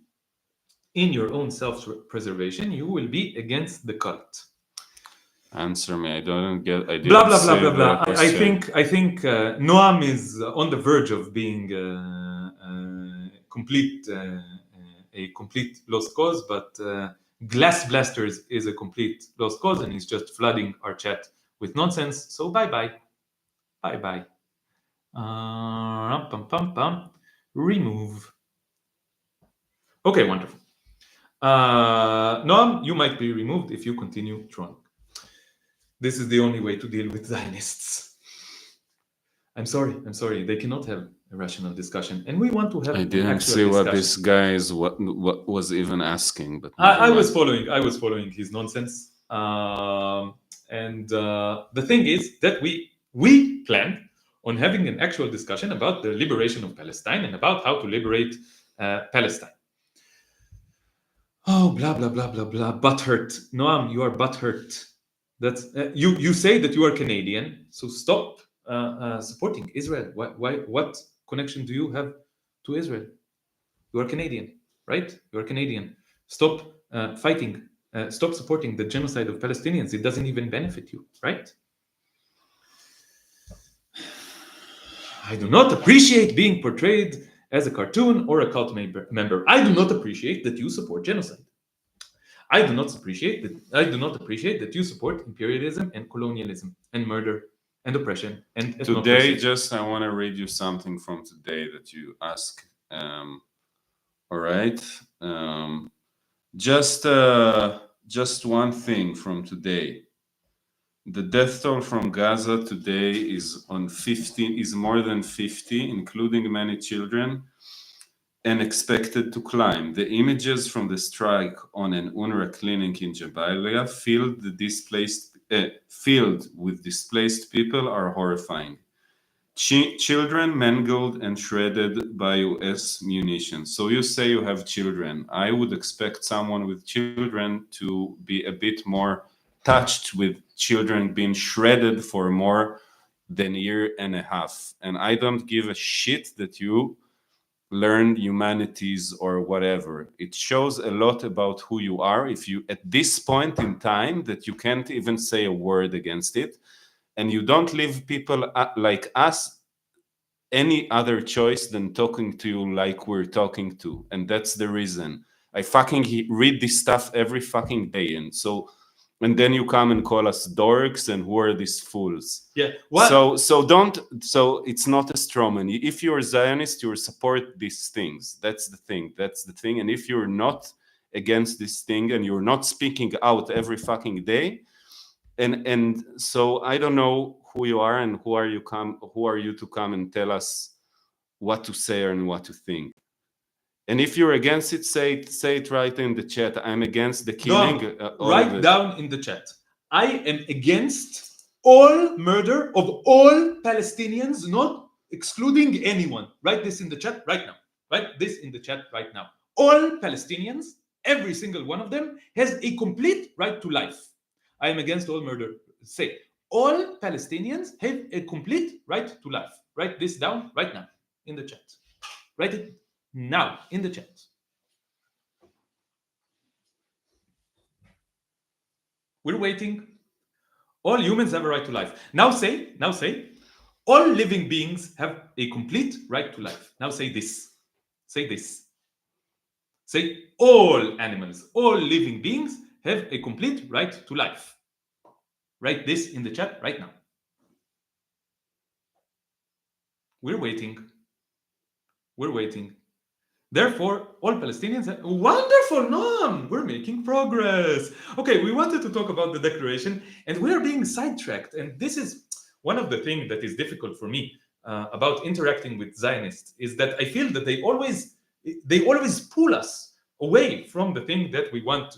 you will be against the cult. Answer me. I don't get. I didn't Blah blah say blah blah the blah. question. I think Noam is on the verge of being a complete lost cause, but Glass Blasters is a complete lost cause, and he's just flooding our chat with nonsense. So bye bye. Bye bye. Remove. Okay, wonderful. Noam, you might be removed if you continue trolling. This is the only way to deal with Zionists. I'm sorry. They cannot have a rational discussion, and we want to have. I didn't see what this guy is. What was even asking, but I was following his nonsense. And the thing is that we planned on having an actual discussion about the liberation of Palestine and about how to liberate Palestine. Oh, blah blah blah blah blah. Butthurt, Noam, you are butthurt. That's you say that you are Canadian, so stop supporting Israel. What connection do you have to Israel? You are Canadian, right? You are Canadian. Stop fighting. Stop supporting the genocide of Palestinians. It doesn't even benefit you, right? I do not appreciate being portrayed as a cartoon or a cult member. I do not appreciate that you support genocide. I do not appreciate that you support imperialism and colonialism and murder and oppression and ethnocracy. Today, just I want to read you something from today that you ask. All right, just one thing from today. The death toll from Gaza today is more than 50, including many children, and expected to climb. The images from the strike on an UNRWA clinic in Jabalia filled with displaced people are horrifying. Children mangled and shredded by US munitions. So you say you have children. I would expect someone with children to be a bit more touched with children being shredded for more than a year and a half. And I don't give a shit that you learn humanities or whatever. It shows a lot about who you are if you, at this point in time, that you can't even say a word against it, and you don't leave people like us any other choice than talking to you like we're talking to. And that's the reason I fucking read this stuff every fucking day. And then you come and call us dorks and who are these fools? Yeah. What? So it's not a straw man. If you're a Zionist, you support these things. That's the thing. And if you're not against this thing and you're not speaking out every fucking day, and so I don't know who you are and who are you to come and tell us what to say and what to think. And if you're against it, say it right in the chat. I'm against the killing. Write down in the chat. I am against all murder of all Palestinians, not excluding anyone. Write this in the chat right now. Write this in the chat right now. All Palestinians, every single one of them, has a complete right to life. I am against all murder. Say, all Palestinians have a complete right to life. Write this down right now in the chat. Write it now in the chat. We're waiting. All humans have a right to life. Now say, all living beings have a complete right to life. Now say this. Say this. Say all animals, all living beings have a complete right to life. Write this in the chat right now. We're waiting. We're waiting. Therefore, all Palestinians are wonderful, Noam, we're making progress. Okay, we wanted to talk about the declaration and we are being sidetracked. And this is one of the things that is difficult for me about interacting with Zionists, is that I feel that they always pull us away from the thing that we want.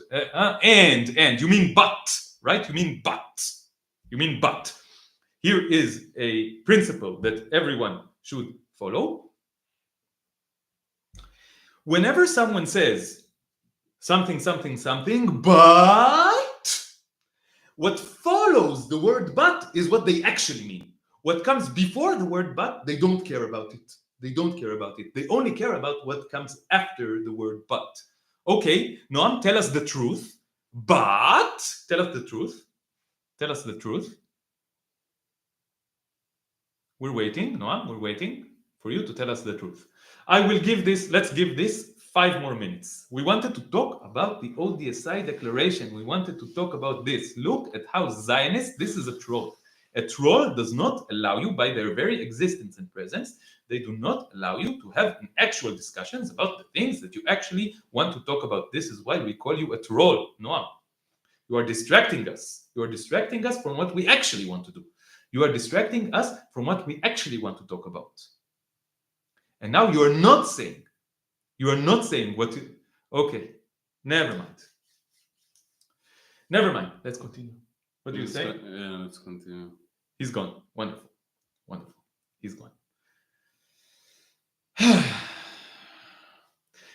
And you mean but, right? You mean but. Here is a principle that everyone should follow. Whenever someone says something, but what follows the word but is what they actually mean. What comes before the word but, they don't care about it. They only care about what comes after the word but. Okay, Noam, tell us the truth, but tell us the truth. We're waiting, Noam, we're waiting for you to tell us the truth. Let's give this 5 more minutes. We wanted to talk about the ODSI declaration. We wanted to talk about this. Look at how Zionists, this is a troll. A troll does not allow you, by their very existence and presence, they do not allow you to have an actual discussions about the things that you actually want to talk about. This is why we call you a troll, Noam. You are distracting us. You are distracting us from what we actually want to do. You are distracting us from what we actually want to talk about. And now you are not saying what you... Okay, never mind. Let's continue. What do you say? Yeah, let's continue. He's gone. Wonderful. He's gone.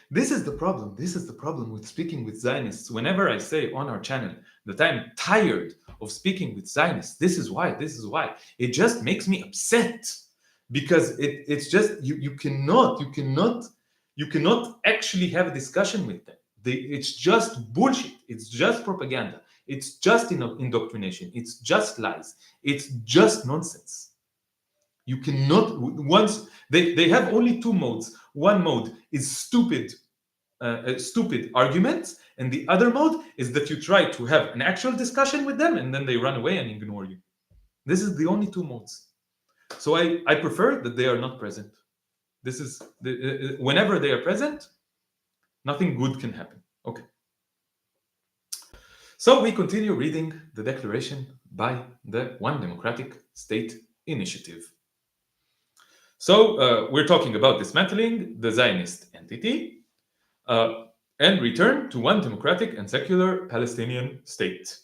This is the problem with speaking with Zionists. Whenever I say on our channel that I'm tired of speaking with Zionists, this is why. It just makes me upset, because it's just you cannot actually have a discussion with them. It's just bullshit. It's just propaganda. It's just indoctrination. It's just lies. It's just nonsense. You cannot, once they have only 2 modes. One mode is stupid arguments, and the other mode is that you try to have an actual discussion with them and then they run away and ignore you. This is the only 2 modes. So I prefer that they are not present. This is whenever they are present, nothing good can happen. Okay. So we continue reading the declaration by the One Democratic State Initiative. So we're talking about dismantling the Zionist entity and return to one democratic and secular Palestinian state.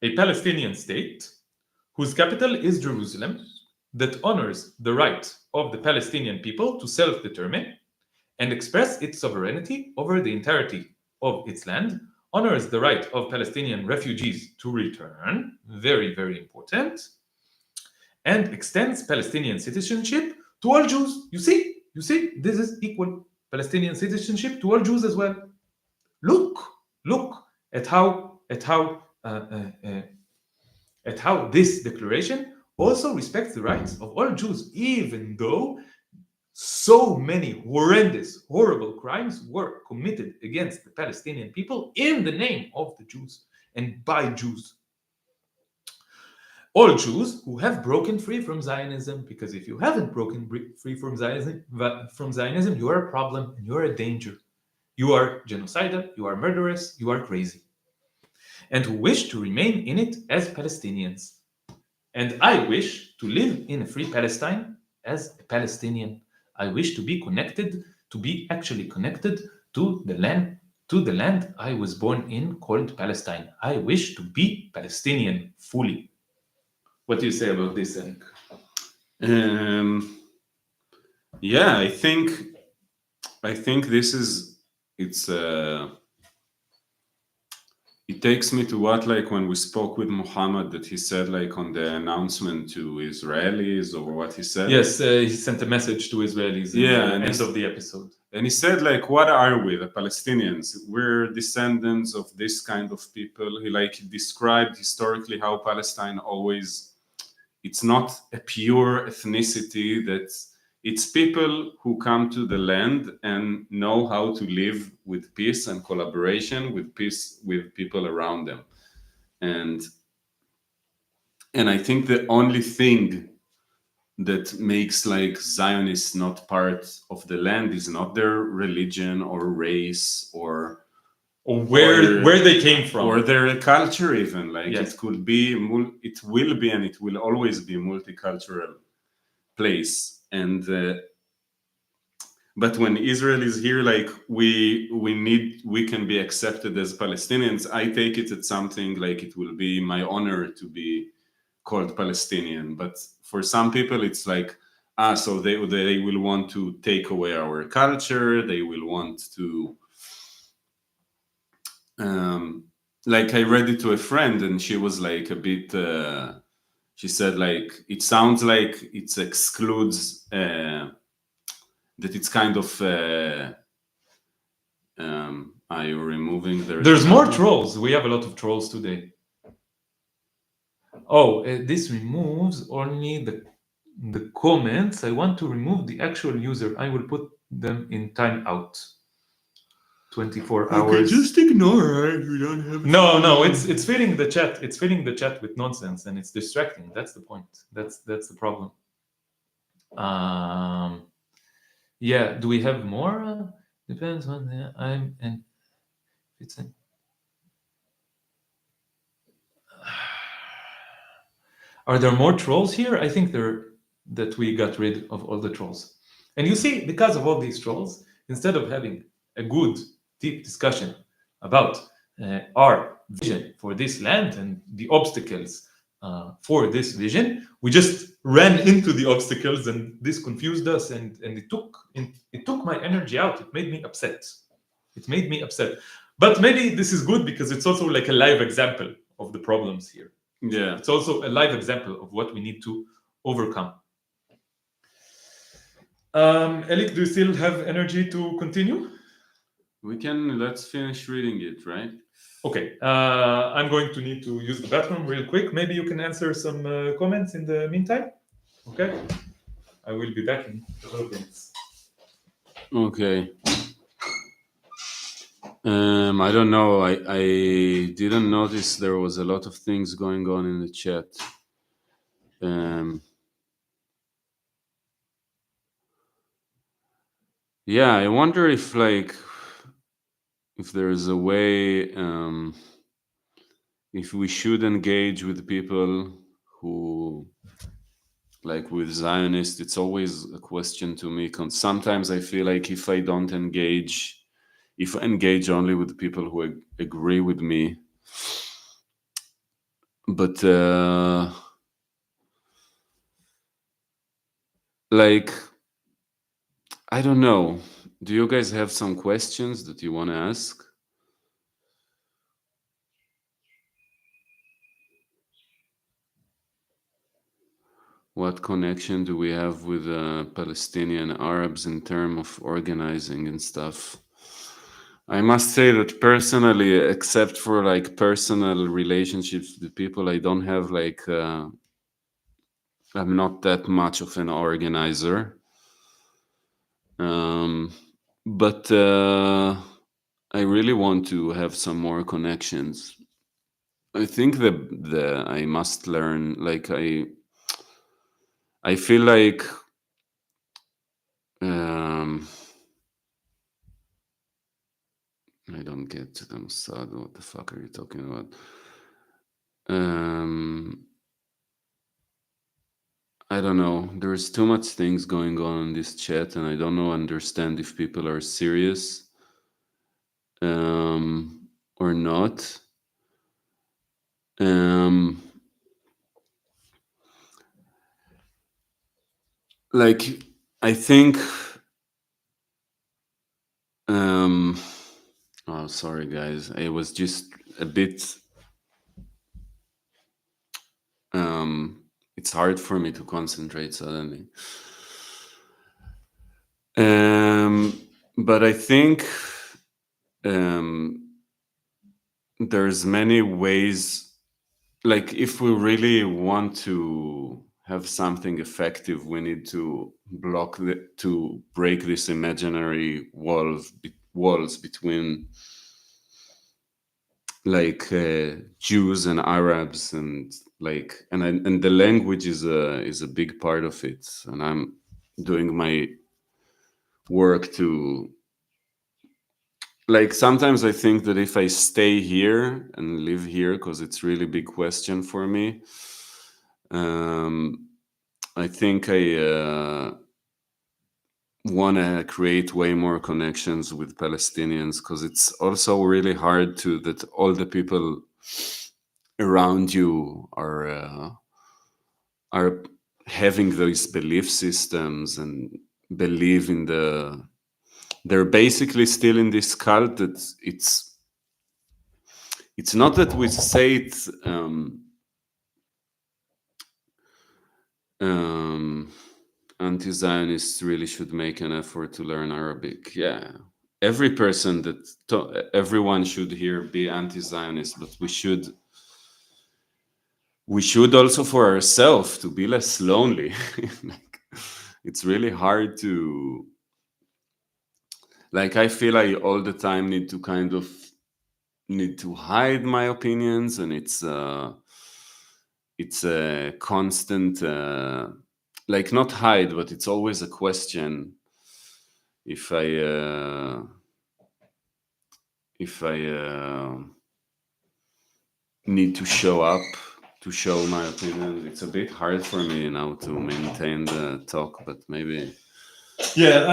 A Palestinian state whose capital is Jerusalem, that honors the right of the Palestinian people to self-determine and express its sovereignty over the entirety of its land, honors the right of Palestinian refugees to return, very, very important, and extends Palestinian citizenship to all Jews. You see, this is equal. Palestinian citizenship to all Jews as well. Look at how this declaration also respects the rights of all Jews, even though so many horrendous, horrible crimes were committed against the Palestinian people in the name of the Jews and by Jews. All Jews who have broken free from Zionism, because if you haven't broken free from Zionism, you are a problem and you are a danger. You are genocidal, you are murderous, you are crazy. And who wish to remain in it as Palestinians. And I wish to live in a free Palestine as a Palestinian. I wish to be actually connected to the land I was born in, called Palestine. I wish to be Palestinian fully. What do you say about this, Elik? Yeah, I think this is it takes me to what, like, when we spoke with Muhammad, that he said, like, on the announcement to Israelis, or what he said. Yes, he sent a message to Israelis at the end of the episode. And he said, like, what are we, the Palestinians? We're descendants of this kind of people. He described historically how Palestine always, it's not a pure ethnicity, that it's people who come to the land and know how to live with peace and collaboration, with people around them. And I think the only thing that makes like Zionists not part of the land is not their religion or race or where they came from, or their culture even. Like Yes. it could be, it will be, and it will always be a multicultural place. And but when Israel is here, like we can be accepted as Palestinians. I take it as something like it will be my honor to be called Palestinian. But for some people, it's like, so they will want to take away our culture. They will want to, like I read it to a friend, and she was like a bit. She said like it sounds like it excludes that it's kind of. Are you removing the? There's more trolls. We have a lot of trolls today. Oh, this removes only the comments. I want to remove the actual user. I will put them in timeout. 24 hours. Just ignore it. You don't have. No, it's filling the chat. It's filling the chat with nonsense, and it's distracting. That's the point. That's the problem. Yeah. Do we have more? Depends on the I'm and it's. Are there more trolls here? I think that we got rid of all the trolls. And you see, because of all these trolls, instead of having a good, deep discussion about our vision for this land and the obstacles for this vision, we just ran into the obstacles, and this confused us, and it took my energy out. It made me upset. But maybe this is good because it's also like a live example of the problems here. Yeah, it's also a live example of what we need to overcome. Elik, do you still have energy to continue? Let's finish reading it, right? Okay, I'm going to need to use the bathroom real quick. Maybe you can answer some comments in the meantime. Okay, I will be back in a couple of minutes. Okay. I don't know. I didn't notice there was a lot of things going on in the chat. Yeah, I wonder if there is a way, if we should engage with people who, like with Zionists. It's always a question to me. Sometimes I feel like if I engage only with people who agree with me, but like, I don't know. Do you guys have some questions that you want to ask? What connection do we have with Palestinian Arabs in terms of organizing and stuff? I must say that personally, except for like personal relationships with people, I don't have like, I'm not that much of an organizer. But I really want to have some more connections. I think that I must learn, like I feel like I don't get to the Mossad. What the fuck are you talking about? I don't know. There's too much things going on in this chat, and I don't understand if people are serious or not. Like, I think. Oh, sorry, guys. I was just a bit. It's hard for me to concentrate suddenly. But I think there's many ways. Like, if we really want to have something effective, we need to break this imaginary walls between like Jews and Arabs, and like, and the language is a big part of it, and I'm doing my work to, like, sometimes I think that if I stay here and live here, because it's really big question for me, I think I want to create way more connections with Palestinians, because it's also really hard to that all the people around you are having those belief systems and believe in they're basically still in this cult that it's not that we say it's anti-Zionists really should make an effort to learn Arabic. Yeah, every person everyone should here be anti-Zionist, but we should also for ourselves to be less lonely. Like, it's really hard to, like, I feel I all the time need to hide my opinions, and it's a constant like, not hide, but it's always a question if I need to show up to show my opinion. It's a bit hard for me now to maintain the talk, but maybe. Yeah,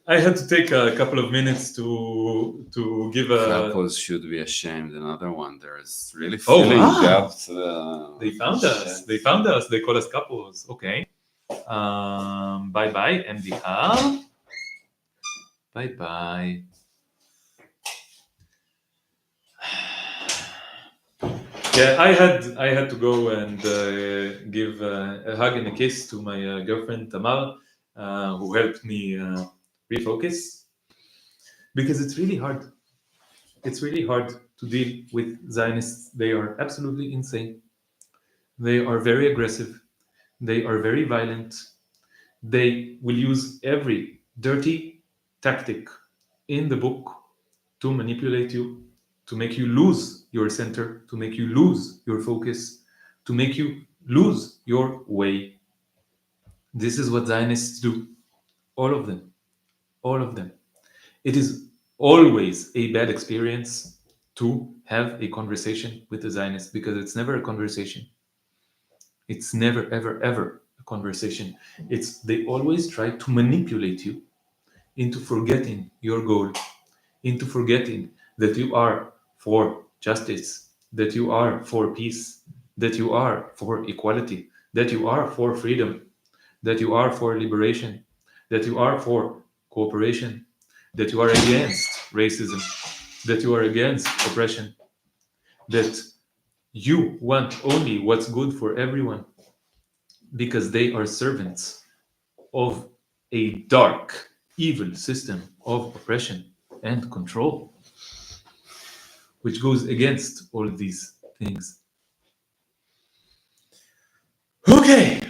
I had to take a couple of minutes to give a. Couples should be ashamed. Another one. There's really filling gaps. They found us. They found us. They call us couples. Okay. Bye bye, MDR. Bye bye. Yeah, I had to go and give a hug and a kiss to my girlfriend Tamar, who helped me refocus, because it's really hard. It's really hard to deal with Zionists. They are absolutely insane. They are very aggressive. They are very violent. They will use every dirty tactic in the book to manipulate you, to make you lose your center, to make you lose your focus, to make you lose your way. This is what Zionists do. All of them. All of them. It is always a bad experience to have a conversation with the Zionists, because it's never a conversation. It's never, ever, ever a conversation. They always try to manipulate you into forgetting your goal, into forgetting that you are for justice, that you are for peace, that you are for equality, that you are for freedom, that you are for liberation, that you are for cooperation, that you are against racism, that you are against oppression, that you want only what's good for everyone, because they are servants of a dark, evil system of oppression and control, which goes against all of these things. Okay.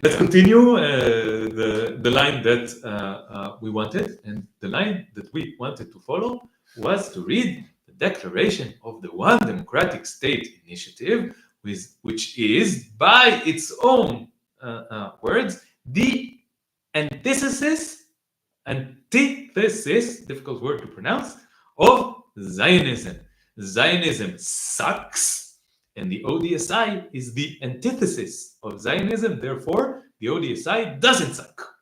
Let's continue the line that we wanted, and the line that we wanted to follow was to read the Declaration of the One Democratic State Initiative, which is, by its own words, the antithesis, difficult word to pronounce, of Zionism. Zionism sucks, and the ODSI is the antithesis of Zionism. Therefore, the ODSI doesn't suck.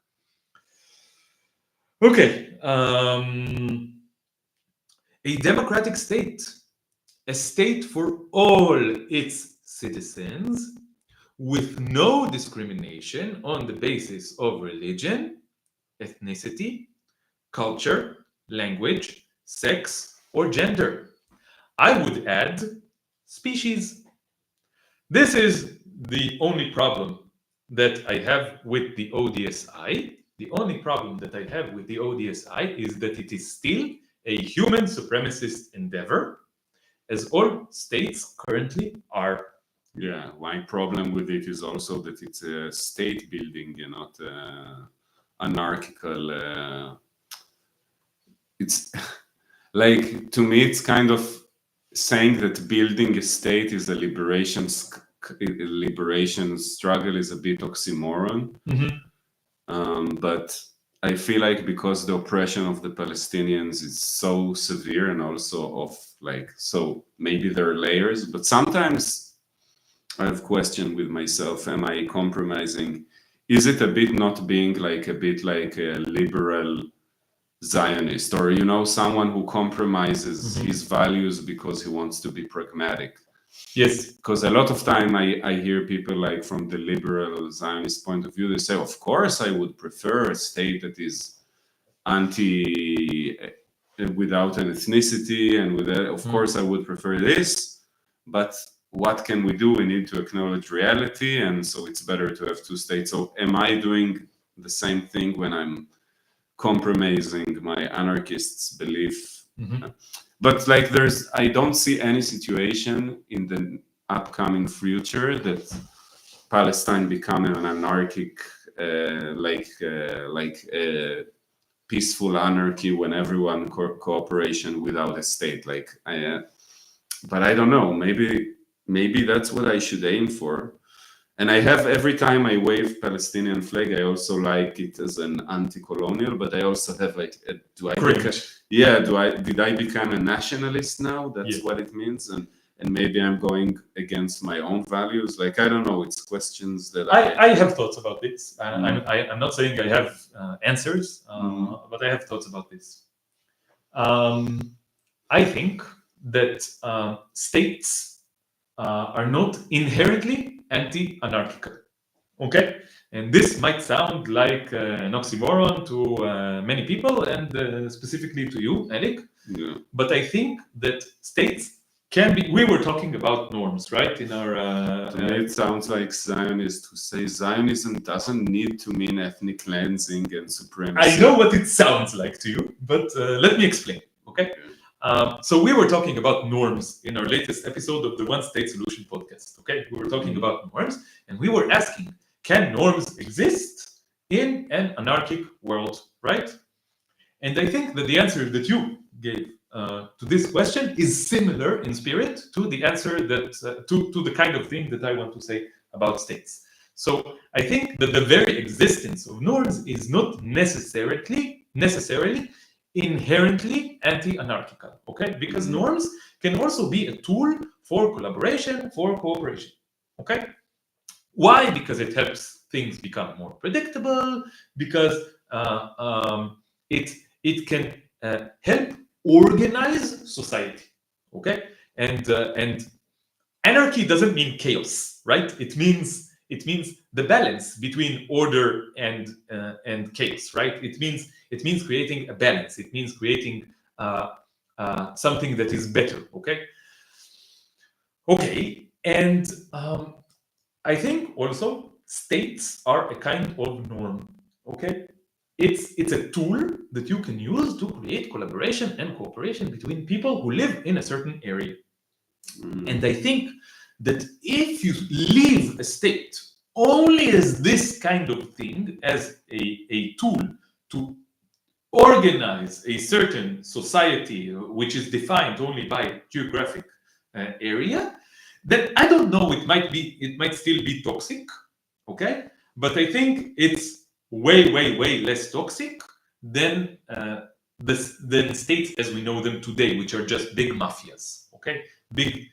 Okay. A democratic state, a state for all its citizens, with no discrimination on the basis of religion, ethnicity, culture, language, sex, or gender. I would add species. This is the only problem that I have with the ODSI. The only problem that I have with the ODSI is that it is still a human supremacist endeavor, as all states currently are. Yeah, my problem with it is also that it's a state building, not anarchical. It's like, to me, it's kind of saying that building a state is a liberation struggle is a bit oxymoron. But I feel like because the oppression of the Palestinians is so severe, and also of like, so maybe there are layers, but sometimes I have questioned with myself, am I compromising? Is it a bit not being like a bit like a liberal Zionist, or someone who compromises his values because he wants to be pragmatic? Yes. Because a lot of time I hear people like from the liberal Zionist point of view, they say, of course I would prefer a state that is without an ethnicity, and of course I would prefer this, but what can we do? We need to acknowledge reality, and so it's better to have two states. So am I doing the same thing when I'm compromising my anarchists' belief? But like I don't see any situation in the upcoming future that Palestine become an anarchic, peaceful anarchy when everyone cooperation without a state. But I don't know. Maybe that's what I should aim for. And I have, every time I wave Palestinian flag, I also like it as an anti-colonial, but I also have like, did I become a nationalist now? That's what it means. And maybe I'm going against my own values. Like, I don't know, it's questions that I have thoughts about this. I'm not saying I have answers, but I have thoughts about this. I think that states are not inherently anti-anarchical. Okay? And this might sound like an oxymoron to many people, and specifically to you, Elik. Yeah. But I think that states can be. We were talking about norms, right? In our. To me, it sounds like Zionists who say Zionism doesn't need to mean ethnic cleansing and supremacy. I know what it sounds like to you, but let me explain. Okay. So we were talking about norms in our latest episode of the One State Solution podcast. Okay, we were talking about norms, and we were asking, can norms exist in an anarchic world, right? And I think that the answer that you gave to this question is similar in spirit to the answer that to the kind of thing that I want to say about states. So I think that the very existence of norms is not necessarily inherently anti-anarchical, okay? Because norms can also be a tool for collaboration, for cooperation, okay? Why? Because it helps things become more predictable, because it can help organize society, okay? And anarchy doesn't mean chaos, right? It means the balance between order and chaos, right? It means creating a balance. It means creating something that is better, okay? Okay, and I think also states are a kind of norm, okay? It's a tool that you can use to create collaboration and cooperation between people who live in a certain area. And I think that if you leave a state only as this kind of thing, as a tool to organize a certain society which is defined only by geographic area, then I don't know, it might still be toxic, okay? But I think it's way less toxic than the states as we know them today, which are just big mafias, okay? Big,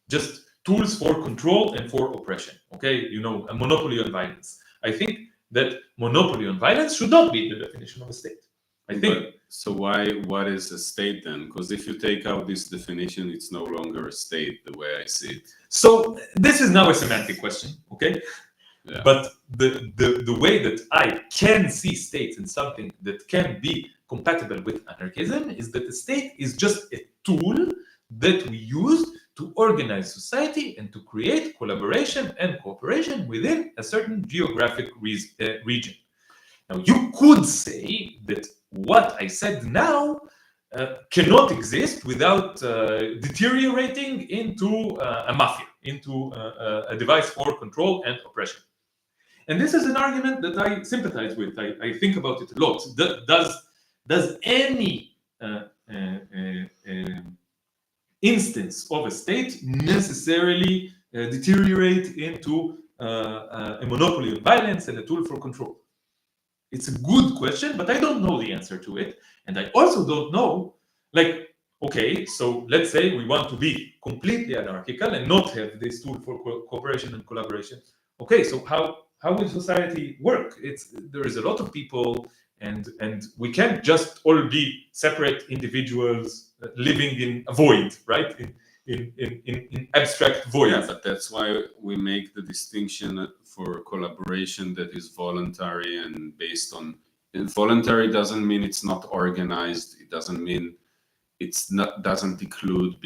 just tools for control and for oppression, okay? A monopoly on violence. I think that monopoly on violence should not be the definition of a state. I think. So what is a state then? Because if you take out this definition, it's no longer a state the way I see it. So this is now a semantic question, okay? Yeah. But the way that I can see states in something that can be compatible with anarchism is that the state is just a tool that we use to organize society and to create collaboration and cooperation within a certain geographic region. Now, you could say that what I said now cannot exist without deteriorating into a mafia, into a device for control and oppression. And this is an argument that I sympathize with. I think about it a lot. Does any instance of a state necessarily deteriorate into a monopoly on violence and a tool for control? It's a good question, but I don't know the answer to it. And I also don't know, like, okay, so let's say we want to be completely anarchical and not have this tool for cooperation and collaboration. Okay, so how will society work? There is a lot of people, and we can't just all be separate individuals living in a void, right? In abstract void. Yeah, but that's why we make the distinction for collaboration that is voluntary and based on. Voluntary doesn't mean it's not organized. It doesn't mean doesn't include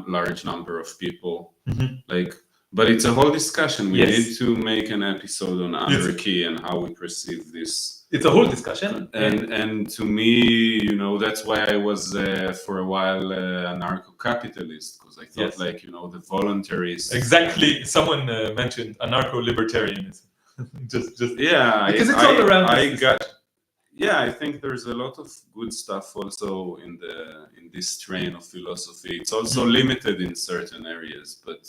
large number of people. But it's a whole discussion. We need to make an episode on anarchy and how we perceive this. It's a whole discussion. And to me, that's why I was for a while anarcho-capitalist, because I thought the voluntary is... Exactly. Someone mentioned anarcho-libertarianism. just yeah, because it's all around. I think there's a lot of good stuff also in this train of philosophy. It's also limited in certain areas, but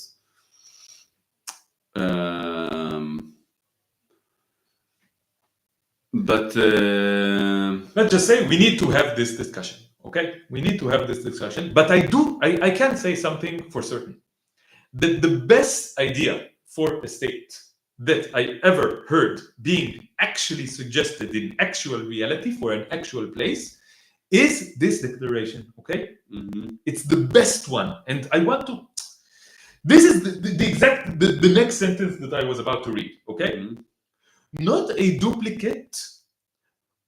let's just say we need to have this discussion. Okay, we need to have this discussion. But I can say something for certain. The best idea for a state that I ever heard being actually suggested in actual reality for an actual place is this declaration. Okay, it's the best one, and I want to. This is the next sentence that I was about to read. Okay, not a duplicate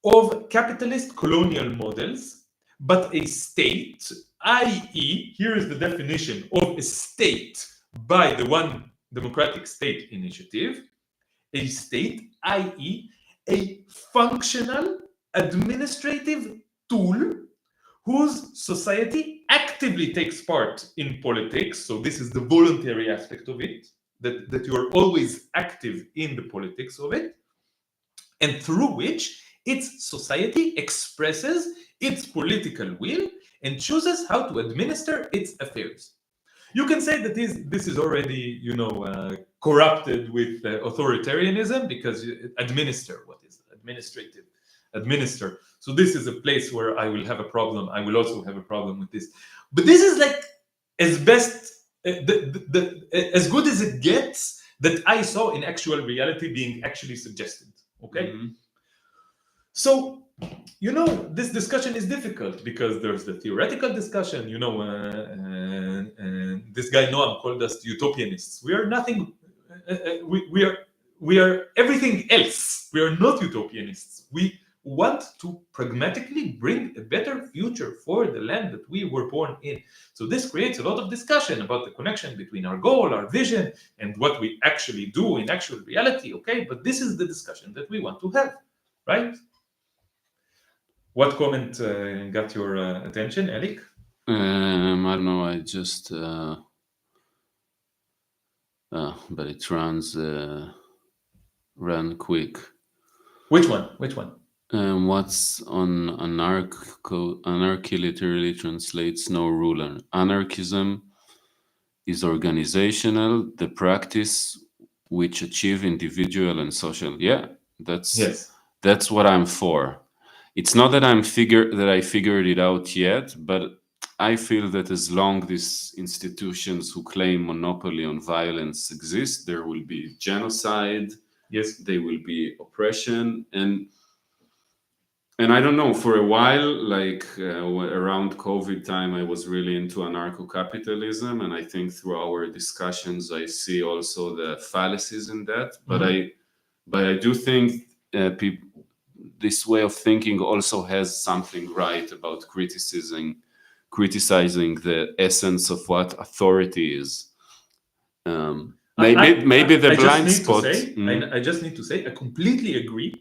of capitalist colonial models, but a state, i.e., here is the definition of a state by the One Democratic State Initiative, a state, i.e., a functional administrative tool whose society actively takes part in politics. So this is the voluntary aspect of it, that you are always active in the politics of it, and through which its society expresses its political will and chooses how to administer its affairs. You can say that this is already, corrupted with authoritarianism, because administer, what is administrative? Administer. So this is a place where I will have a problem. I will also have a problem with this. But this is like as best, as good as it gets that I saw in actual reality being actually suggested. Okay. So, this discussion is difficult because there's the theoretical discussion. This guy Noam called us utopianists. We are nothing. We are everything else. We are not utopianists. We want to pragmatically bring a better future for the land that we were born in. So this creates a lot of discussion about the connection between our goal, our vision, and what we actually do in actual reality. Okay, but this is the discussion that we want to have, right? What comment got your attention, Elik? I don't know. I just, but it ran quick. Which one? What's on anarchy literally translates no ruler. Anarchism is organizational, the practice which achieve individual and social. Yeah, that's what I'm for. It's not that I figured it out yet, but I feel that as long these institutions who claim monopoly on violence exist, there will be genocide. Yes, there will be oppression, and I don't know. For a while, like around COVID time, I was really into anarcho-capitalism, and I think through our discussions, I see also the fallacies in that. But I do think this way of thinking also has something right about criticizing the essence of what authority is. Maybe the blind spot. I just need to say, I completely agree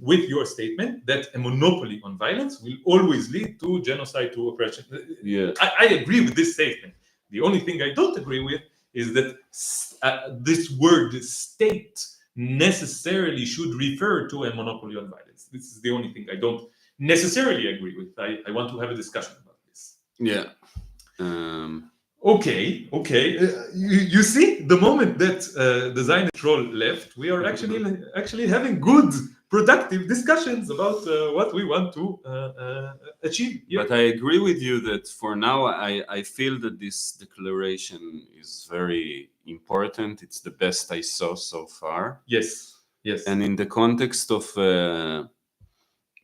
with your statement that a monopoly on violence will always lead to genocide, to oppression. Yeah, I agree with this statement. The only thing I don't agree with is that this word state necessarily should refer to a monopoly on violence. This is the only thing I don't necessarily agree with. I want to have a discussion about this. Yeah. Okay. You see, the moment that the Zionist troll left, we are actually having good, productive discussions about what we want to achieve. Here. But I agree with you that for now, I feel that this declaration is very important. It's the best I saw so far. Yes. And in the context of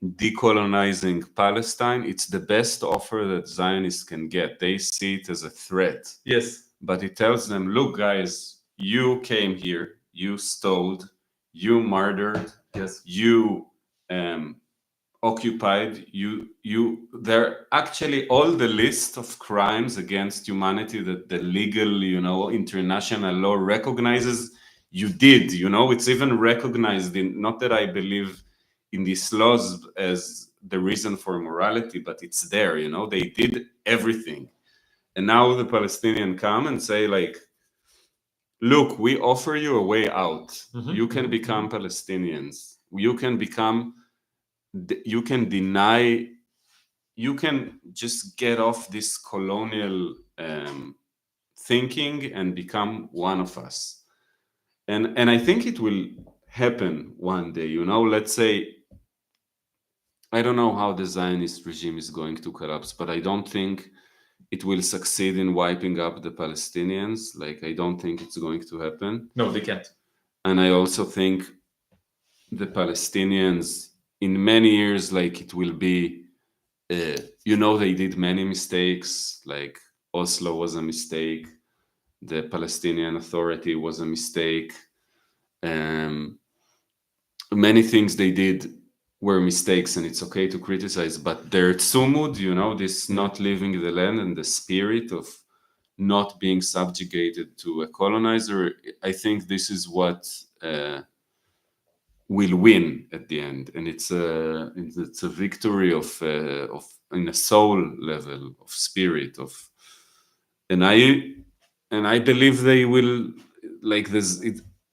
decolonizing Palestine, it's the best offer that Zionists can get. They see it as a threat. Yes. But it tells them, look, guys, you came here, you stole, you murdered, Yes. you occupied, they're actually all the list of crimes against humanity that the legal, international law recognizes you did, it's even recognized in, not that I believe in these laws as the reason for morality, but it's there, they did everything. And now the Palestinians come and say, like, look, we offer you a way out. Mm-hmm. You can become Palestinians. You can deny, you can just get off this colonial thinking and become one of us. And I think it will happen one day, let's say, I don't know how the Zionist regime is going to collapse, but I don't think it will succeed in wiping up the Palestinians. Like, I don't think it's going to happen. No, they can't. And I also think the Palestinians, in many years, like, it will be, they did many mistakes, like Oslo was a mistake, the Palestinian Authority was a mistake, many things they did were mistakes, and it's okay to criticize, but their tzumud, this not leaving the land and the spirit of not being subjugated to a colonizer, I think this is what will win at the end, and it's a victory of in a soul level of spirit of, and I believe they will, like, this.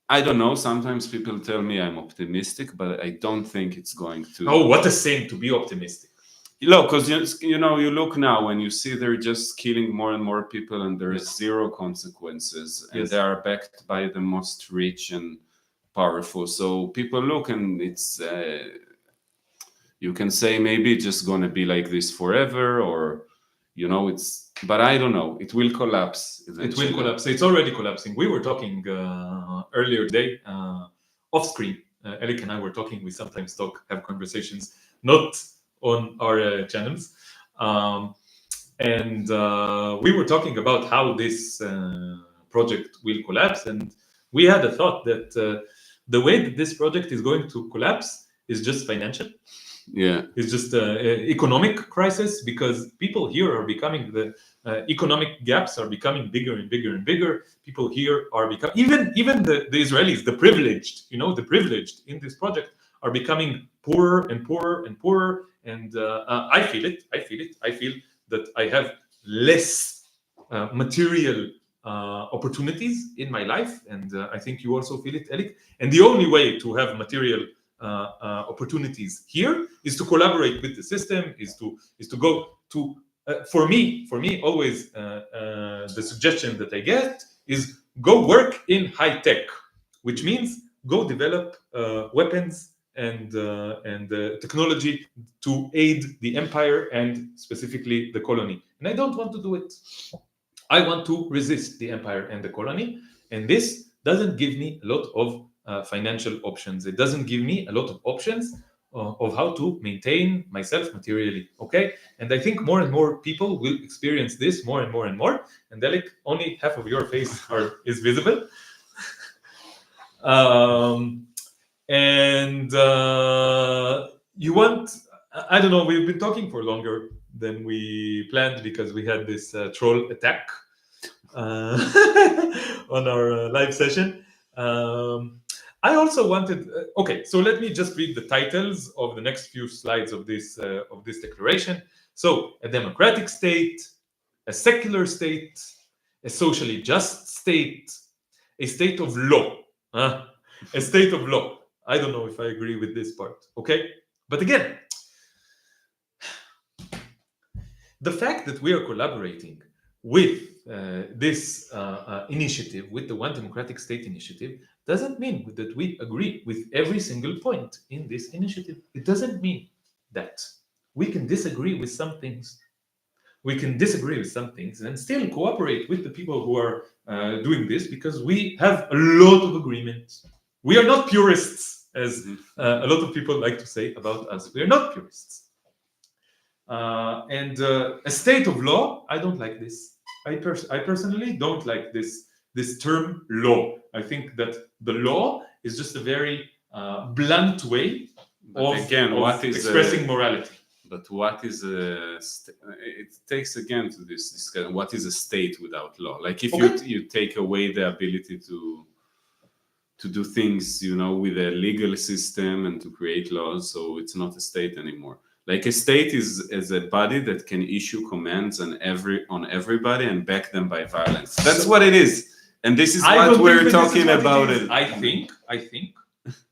I don't know. Sometimes people tell me I'm optimistic, but I don't think it's going to. Oh, what a shame to be optimistic. Look, because you look now when you see they're just killing more and more people, and there is zero consequences, and they are backed by the most rich and powerful. So people look, and it's you can say maybe it's just gonna be like this forever, or it's. But I don't know. It will collapse eventually. It will collapse. It's already collapsing. We were talking earlier today off screen. Elik and I were talking. We sometimes have conversations, not on our channels, and we were talking about how this project will collapse, and we had a thought that the way that this project is going to collapse is just financial. Yeah, it's just economic crisis, because people here are becoming the economic gaps are becoming bigger and bigger and bigger. People here are becoming, even the Israelis, the privileged, the privileged in this project are becoming poorer and poorer and poorer. And I feel it. I feel that I have less material opportunities in my life, and I think you also feel it, Elik. And the only way to have material opportunities here is to collaborate with the system, is to go to for me always the suggestion that I get is go work in high tech, which means go develop weapons and technology to aid the empire and specifically the colony. And I don't want to do it. I want to resist the empire and the colony, and this doesn't give me a lot of financial options. It doesn't give me a lot of options of how to maintain myself materially. Okay, and I think more and more people will experience this more and more and more. And Elik, only half of your face is visible. And you want, I don't know, we've been talking for longer than we planned because we had this troll attack on our live session. I also wanted, okay, so let me just read the titles of the next few slides of this declaration. So, a democratic state, a secular state, a socially just state, a state of law. A state of law. I don't know if I agree with this part, okay? But again, the fact that we are collaborating with this initiative, with the One Democratic State initiative, doesn't mean that we agree with every single point in this initiative. It doesn't mean that. We can disagree with some things. We can disagree with some things and still cooperate with the people who are doing this, because we have a lot of agreements. We are not purists, as a lot of people like to say about us. We are not purists. And a state of law, I don't like this. I personally don't like this term law. I think that the law is just a very blunt way of expressing morality. But what is it takes again to this discussion. What is a state without law? Like if you take away the ability to do things, with a legal system and to create laws, so it's not a state anymore. Like a state is a body that can issue commands on everybody and back them by violence. That's what it is. And this is what we're talking about. I think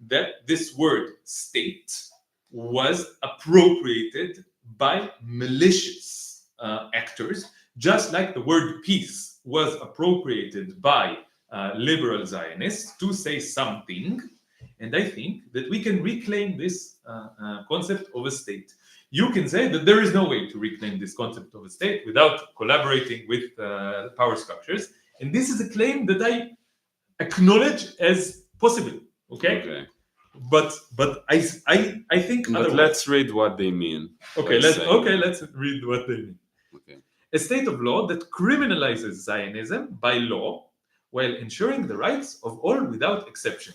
that this word state was appropriated by malicious actors, just like the word peace was appropriated by liberal Zionists to say something. And I think that we can reclaim this concept of a state. You can say that there is no way to reclaim this concept of a state without collaborating with power structures. And this is a claim that I acknowledge as possible. Okay. But I think. But let's read what they mean. Let's read what they mean. Okay. A state of law that criminalizes Zionism by law while ensuring the rights of all without exception.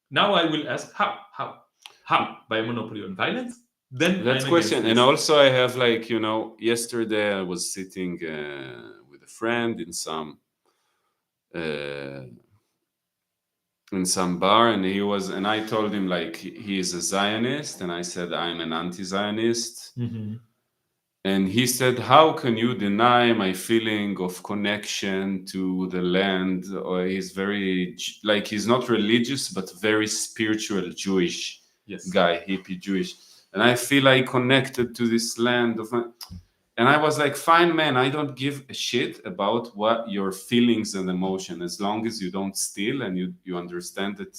Now I will ask how by a monopoly on violence? Then that's question. And also I have yesterday I was sitting with a friend in some bar, and I told him he is a Zionist, and I said I'm an anti-Zionist. Mm-hmm. And he said, how can you deny my feeling of connection to the land? Or he's very, he's not religious, but very spiritual Jewish guy, hippie Jewish. And I feel connected to this land. And I was like, fine, man, I don't give a shit about what your feelings and emotion, as long as you don't steal and you understand that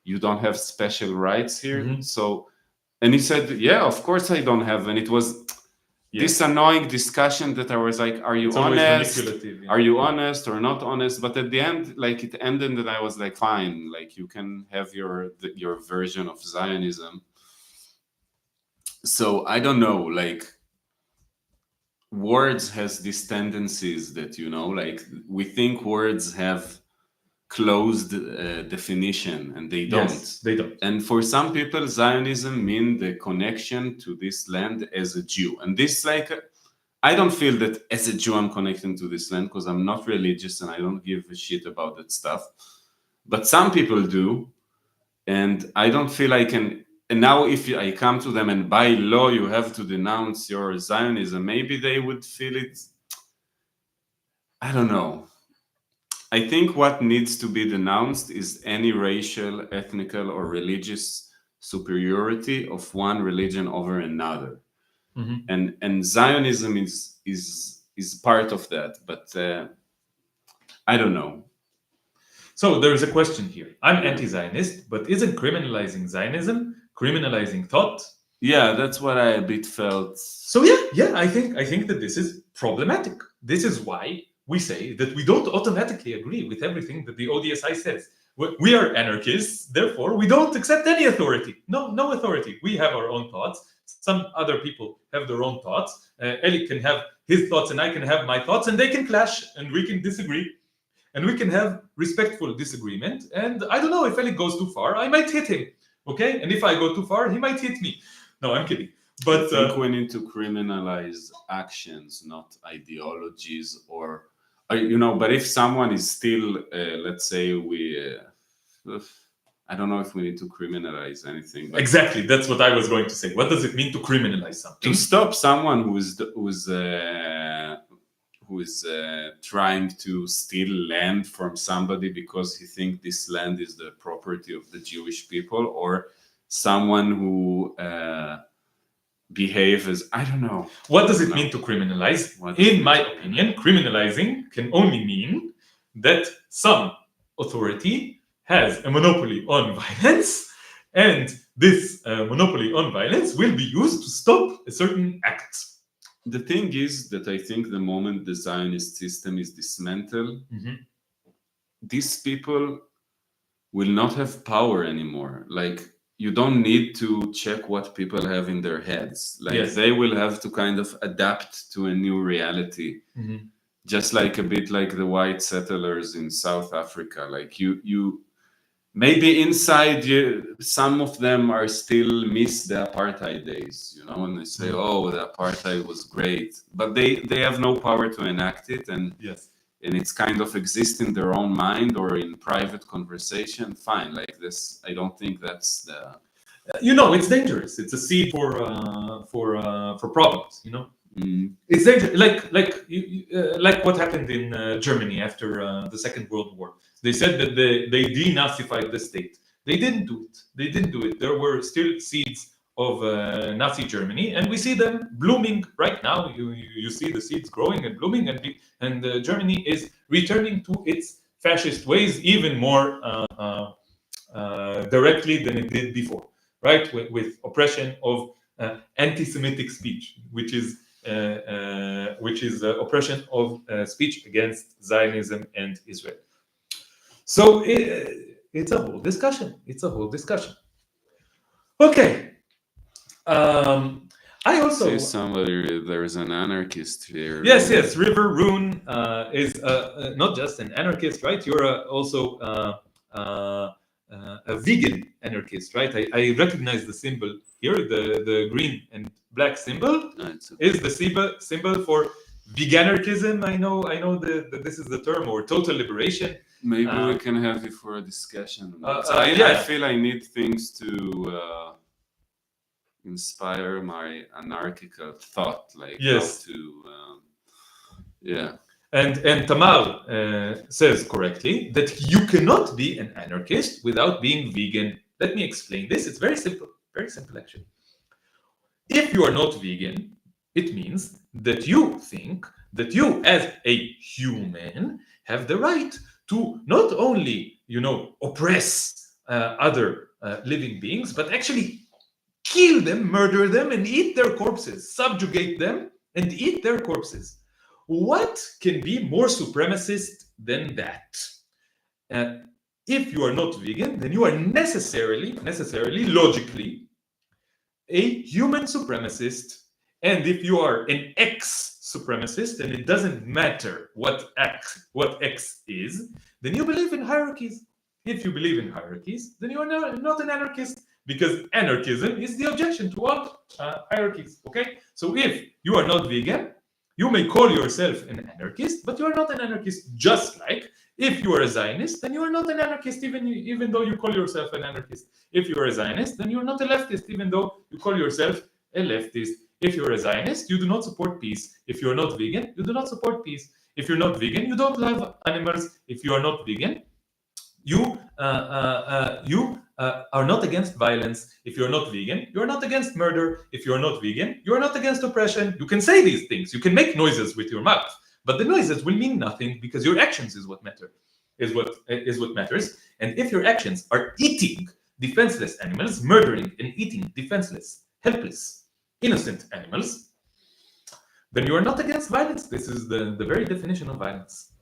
you don't have special rights here. Mm-hmm. So, and he said, yeah, of course I don't have. And it was this annoying discussion that I was like, are you honest? Are you honest or not honest? But at the end, it ended that I was like, fine, you can have your version of Zionism. So I don't know, words has these tendencies that, we think words have closed definition, and they don't. Yes, they don't. And for some people, Zionism means the connection to this land as a Jew. And this, I don't feel that as a Jew I'm connecting to this land, because I'm not religious and I don't give a shit about that stuff. But some people do, and I don't feel I can. And now if I come to them and by law you have to denounce your Zionism, maybe they would feel it. I don't know. I think what needs to be denounced is any racial, ethnical, or religious superiority of one religion over another. Mm-hmm. And Zionism is part of that, but I don't know. So there is a question here. I'm anti-Zionist, but isn't criminalizing Zionism criminalizing thought? Yeah, that's what I a bit felt. So I think that this is problematic. This is why we say that we don't automatically agree with everything that the ODSI says. We are anarchists, therefore we don't accept any authority. No authority. We have our own thoughts. Some other people have their own thoughts. Elik can have his thoughts and I can have my thoughts, and they can clash and we can disagree. And we can have respectful disagreement. And I don't know, if Elik goes too far, I might hit him. Okay? And if I go too far, he might hit me. No, I'm kidding. But I think we need to criminalize actions, not ideologies, or but if someone is still, let's say I don't know if we need to criminalize anything. Exactly, that's what I was going to say. What does it mean to criminalize something? To stop someone who is trying to steal land from somebody because he thinks this land is the property of the Jewish people, or someone who behave as, I don't know. What does it mean to criminalize? In my opinion, criminalizing can only mean that some authority has a monopoly on violence, and this monopoly on violence will be used to stop a certain act. The thing is that I think the moment the Zionist system is dismantled, these people will not have power anymore. Like, you don't need to check what people have in their heads. Like, they will have to kind of adapt to a new reality. Just like a bit like the white settlers in South Africa. Like, you maybe inside you, some of them are still miss the apartheid days, you know, and they say, oh, the apartheid was great, but they have no power to enact it, and it's kind of exists in their own mind or in private conversation. Fine, like this, I don't think that's the... You know, it's dangerous. It's a seed for problems, you know. It's dangerous, like what happened in Germany after the Second World War. They said that they denazified the state. They didn't do it. There were still seeds of Nazi Germany, and we see them blooming right now. You see the seeds growing and blooming, and Germany is returning to its fascist ways even more directly than it did before, right? With oppression of anti-Semitic speech, which is oppression of speech against Zionism and Israel. So it's a whole discussion. Okay. I also... There's an anarchist here. Yes. River Rune is not just an anarchist, right? You're also a vegan anarchist, right? I recognize the symbol here, the green and black symbol is the symbol for veganarchism. I know that this is the term, or total liberation. Maybe we can have it for a discussion. I feel I need things to inspire my anarchical thought, like how to And Tamar says correctly that you cannot be an anarchist without being vegan. Let me explain this. It's very simple actually. If you are not vegan, it means that you think that you as a human have the right to not only, oppress other living beings, but actually kill them, murder them, and eat their corpses, subjugate them and eat their corpses. What can be more supremacist than that? If you are not vegan, then you are necessarily, logically, a human supremacist. And if you are an ex-supremacist, and it doesn't matter what X is, then you believe in hierarchies. If you believe in hierarchies, then you are not an anarchist, because anarchism is the objection to all hierarchies. Okay? So if you are not vegan, you may call yourself an anarchist, but you are not an anarchist. Just like if you are a Zionist, then you are not an anarchist, even though you call yourself an anarchist. If you are a Zionist, then you are not a leftist, even though you call yourself a leftist. If you're a Zionist, you do not support peace. If you're not vegan, you do not support peace. If you're not vegan, you don't love animals. If you are not vegan, you are not against violence. If you're not vegan, you're not against murder. If you're not vegan, you're not against oppression. You can say these things. You can make noises with your mouth, but the noises will mean nothing, because your actions is what matters. And if your actions are eating defenseless animals, murdering and eating defenseless, helpless, innocent animals, then you are not against violence. This is the very definition of violence.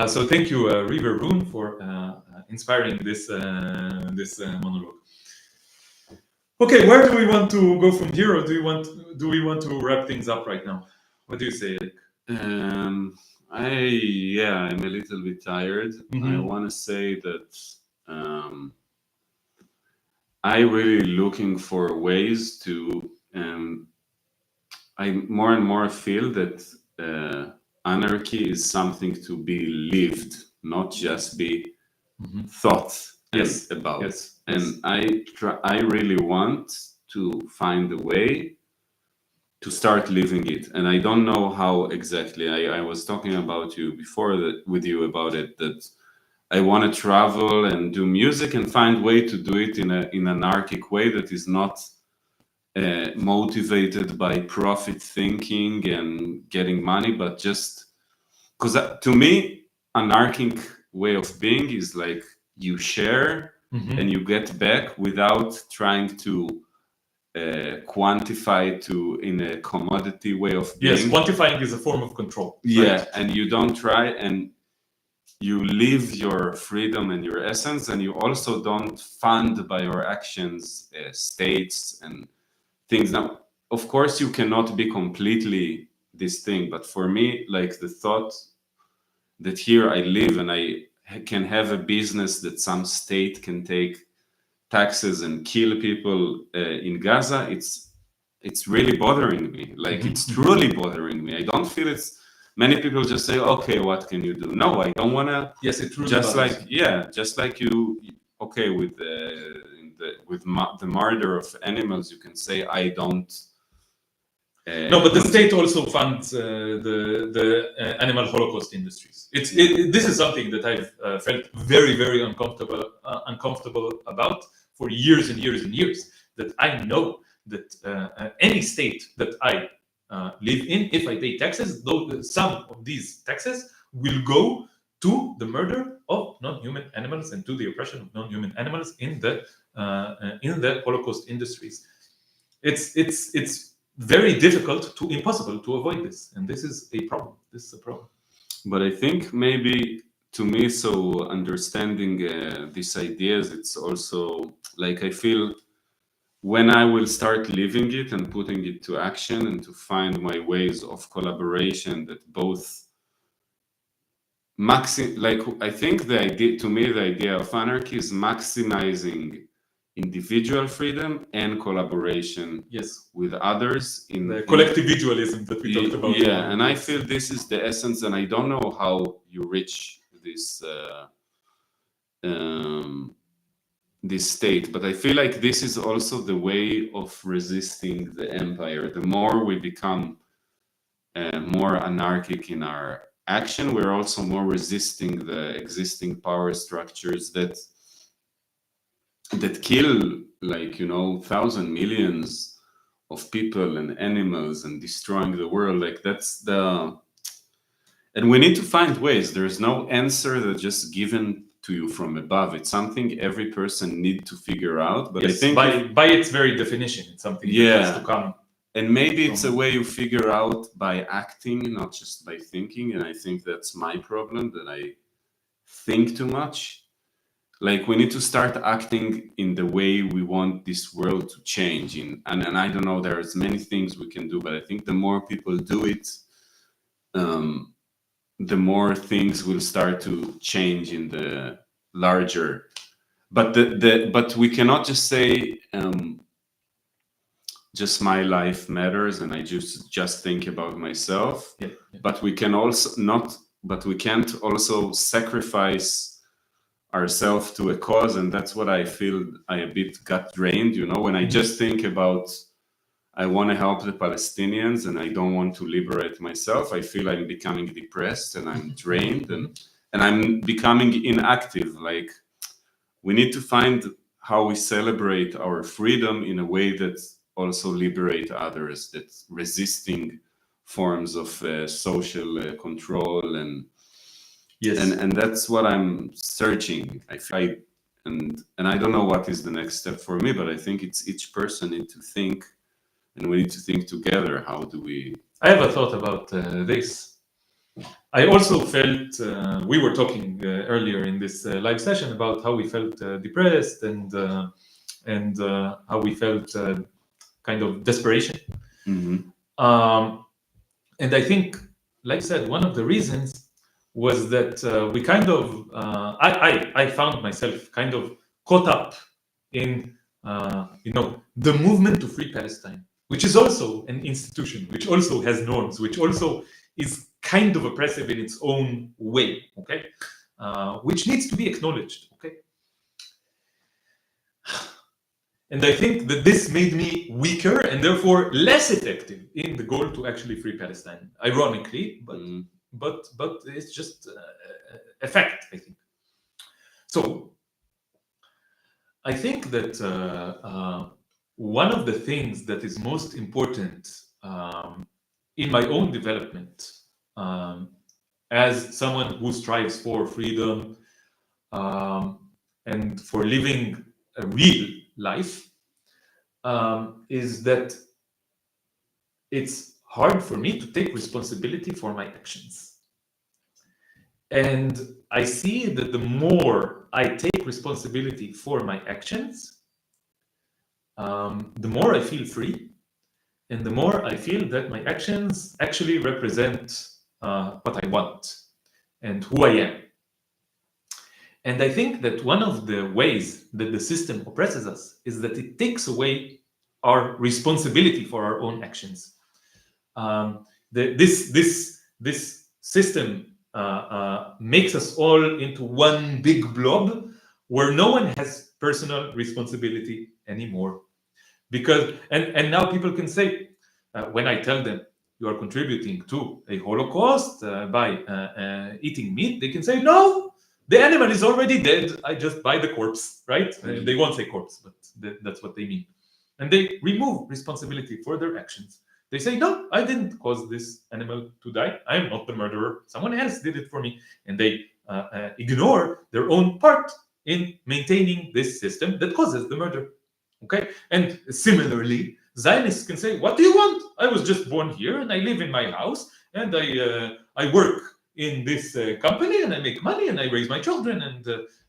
So thank you, River Rune, for inspiring this monologue. Okay, where do we want to go from here, or do we want to wrap things up right now? What do you say, Elik? I'm a little bit tired. I want to say that I really looking for ways to. I more and more feel that anarchy is something to be lived, not just be thought about. And I really want to find a way to start living it. And I don't know how exactly. I was talking about you before with you about it, that I want to travel and do music and find way to do it in an anarchic way that is not motivated by profit thinking and getting money, but just because to me, anarchic way of being is like you share and you get back without trying to quantify to in a commodity way of being. Yes, quantifying is a form of control. Yeah, right? and you don't try, and you live your freedom and your essence, and you also don't fund by your actions states and things. Now, of course, you cannot be completely this thing, but for me, like the thought that here I live and I can have a business that some state can take taxes and kill people in Gaza, it's really bothering me. Like it's truly bothering me. I don't feel it's. Many people just say, "Okay, what can you do?" No, I don't want to. Yes, it truly Just bothers like just like you. Okay, with the murder of animals, you can say, "I don't." No, but the state also funds the animal Holocaust industries. This is something that I've felt very, very uncomfortable about for years and years and years. That I know that any state that I live in, if I pay taxes, some of these taxes will go to the murder of non-human animals and to the oppression of non-human animals in the Holocaust industries. It's very difficult to impossible to avoid this, and this is a problem. But I think maybe to me, so understanding these ideas, it's also like I feel when I will start living it and putting it to action and to find my ways of collaboration that both like I think the idea, to me, the idea of anarchy is maximizing individual freedom and collaboration with others in the collectivism that we talked about. Yeah, and I feel this is the essence, and I don't know how you reach this this state, but I feel like this is also the way of resisting the empire. The more we become more anarchic in our action, we're also more resisting the existing power structures that kill, like, you know, thousands, millions of people and animals and destroying the world. Like that's the, and we need to find ways. There's no answer that's just given to you from above. It's something every person need to figure out. But I think by its very definition, it's something that has to come. And maybe it's a way you figure out by acting, not just by thinking. And I think that's my problem, that I think too much. Like we need to start acting in the way we want this world to change. And I don't know, there's many things we can do, but I think the more people do it, the more things will start to change in the larger. But but we cannot just say just my life matters and I just think about myself. But we can also not. But we can't also sacrifice ourselves to a cause, and that's what I feel I a bit got drained. You know, when I just think about I want to help the Palestinians and I don't want to liberate myself, I feel I'm becoming depressed and I'm drained and I'm becoming inactive. Like we need to find how we celebrate our freedom in a way that also liberate others, that resisting forms of social control and and that's what I'm searching. And I don't know what is the next step for me, but I think it's each person need to think, and we need to think together. How do we? I have a thought about this. I also felt we were talking earlier in this live session about how we felt depressed and how we felt kind of desperation. And I think, like I said, one of the reasons was that we kind of I found myself kind of caught up in the movement to free Palestine, which is also an institution, which also has norms, which also is kind of oppressive in its own way, okay, which needs to be acknowledged, okay. And I think that this made me weaker and therefore less effective in the goal to actually free Palestine. Ironically, but it's just a fact, I think. So I think that one of the things that is most important in my own development as someone who strives for freedom and for living a real life is that it's hard for me to take responsibility for my actions. And I see that the more I take responsibility for my actions, the more I feel free, and the more I feel that my actions actually represent what I want and who I am. And I think that one of the ways that the system oppresses us is that it takes away our responsibility for our own actions. This system makes us all into one big blob where no one has personal responsibility anymore. Because and now people can say, when I tell them you are contributing to a Holocaust by eating meat, they can say, no, the animal is already dead. I just buy the corpse, right? They won't say corpse, but that's what they mean. And they remove responsibility for their actions. They say, no, I didn't cause this animal to die. I am not the murderer. Someone else did it for me. And they ignore their own part in maintaining this system that causes the murder. Okay? And similarly, Zionists can say, what do you want? I was just born here and I live in my house and I work in this company and I make money and I raise my children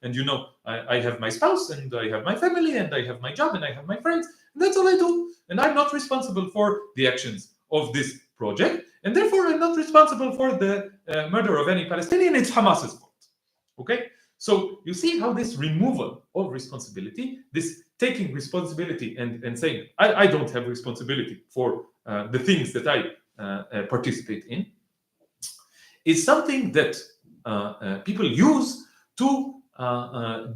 and you know, I have my spouse and I have my family and I have my job and I have my friends. And that's all I do. And I'm not responsible for the actions of this project. And therefore, I'm not responsible for the murder of any Palestinian. It's Hamas's fault. Okay? So you see how this removal of responsibility, this taking responsibility and saying, I don't have responsibility for the things that I participate in, is something that people use to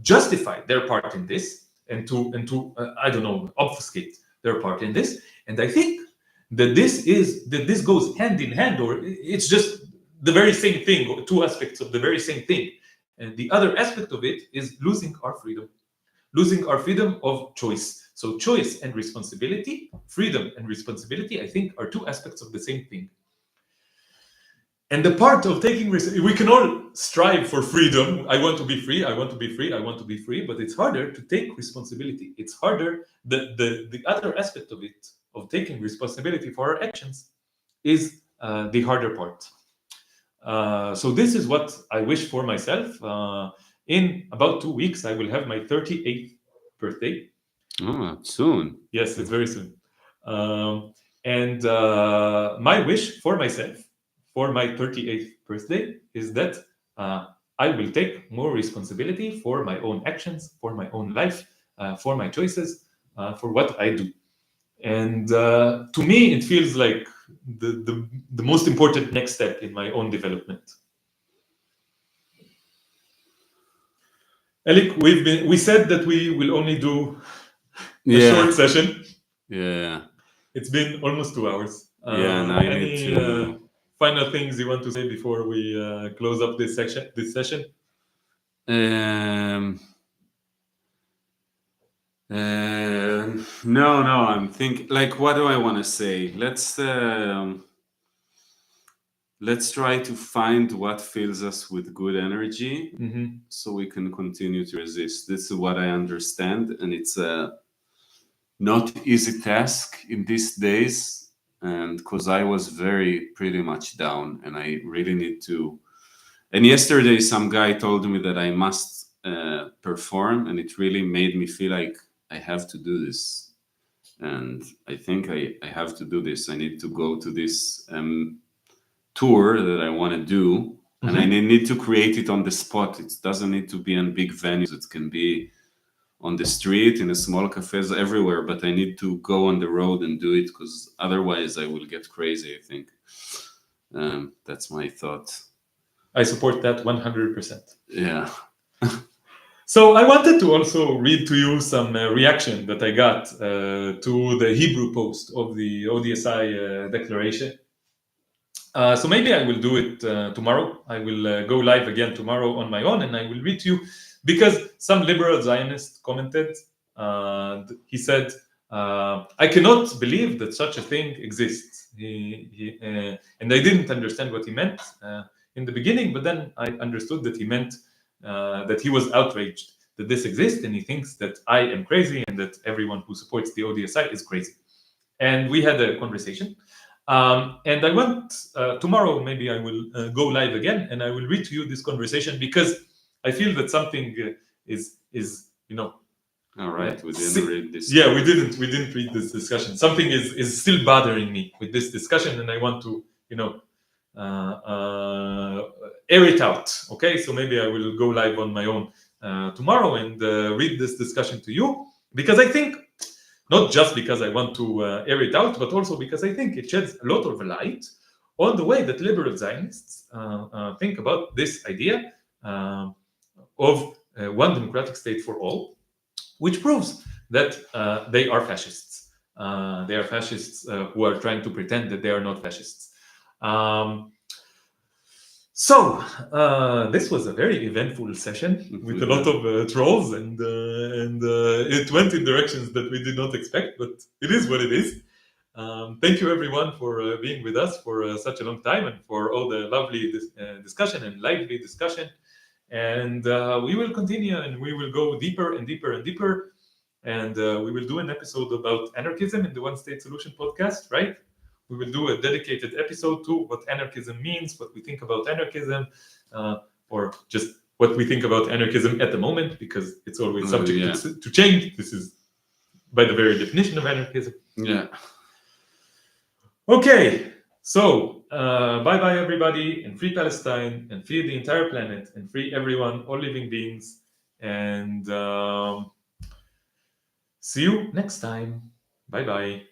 justify their part in this and to I don't know, obfuscate their part in this. And I think that this goes hand in hand, or it's just the very same thing, or two aspects of the very same thing. And the other aspect of it is losing our freedom of choice. So choice and responsibility, freedom and responsibility, I think are two aspects of the same thing. And the part of taking we can all strive for freedom. I want to be free, I want to be free, I want to be free, but it's harder to take responsibility. It's harder, the other aspect of it, of taking responsibility for our actions, is the harder part. So this is what I wish for myself. In about 2 weeks, I will have my 38th birthday. Oh, soon. Yes, it's very soon. And my wish for myself, for my 38th birthday, is that I will take more responsibility for my own actions, for my own life, for my choices, for what I do. And to me, it feels like the most important next step in my own development. Elik, we said that we will only do a short session. Yeah. It's been almost 2 hours. And I need to. Final things you want to say before we close up this session? No, I'm thinking, like, what do I want to say? Let's try to find what fills us with good energy, so we can continue to resist. This is what I understand, and it's a not easy task in these days, and because I was pretty much down, and I really need to. And yesterday, some guy told me that I must perform, and it really made me feel like I have to do this. And I think I have to do this. I need to go to this tour that I want to do, and I need to create it on the spot. It doesn't need to be in big venues. It can be on the street, in a small cafes, everywhere. But I need to go on the road and do it, because otherwise I will get crazy, I think. That's my thought. I support that 100%. Yeah. So I wanted to also read to you some reaction that I got to the Hebrew post of the ODSI declaration. So maybe I will do it tomorrow. I will go live again tomorrow on my own, and I will read to you, because some liberal Zionist commented. He said, I cannot believe that such a thing exists. And I didn't understand what he meant in the beginning, but then I understood that he meant that he was outraged that this exists, and he thinks that I am crazy and that everyone who supports the ODSI is crazy. And we had a conversation. And I want tomorrow, maybe I will go live again, and I will read to you this conversation because I feel that something is All right, we didn't read this. Yeah, we didn't read this discussion. Something is still bothering me with this discussion, and I want to air it out. Okay, so maybe I will go live on my own tomorrow and read this discussion to you, because I think, not just because I want to air it out, but also because I think it sheds a lot of light on the way that liberal Zionists think about this idea of one democratic state for all, which proves that they are fascists. They are fascists who are trying to pretend that they are not fascists. So this was a very eventful session with a lot of trolls, and it went in directions that we did not expect, but it is what it is. Thank you everyone for being with us for such a long time, and for all the lovely discussion and lively discussion. And we will continue, and we will go deeper and deeper and deeper. And we will do an episode about anarchism in the One State Solution podcast, right? We will do a dedicated episode to what anarchism means, what we think about anarchism, or just what we think about anarchism at the moment, because it's always subject to change. This is by the very definition of anarchism. Yeah. Okay, so bye-bye everybody, and free Palestine, and free the entire planet, and free everyone, all living beings, and see you next time. Bye-bye.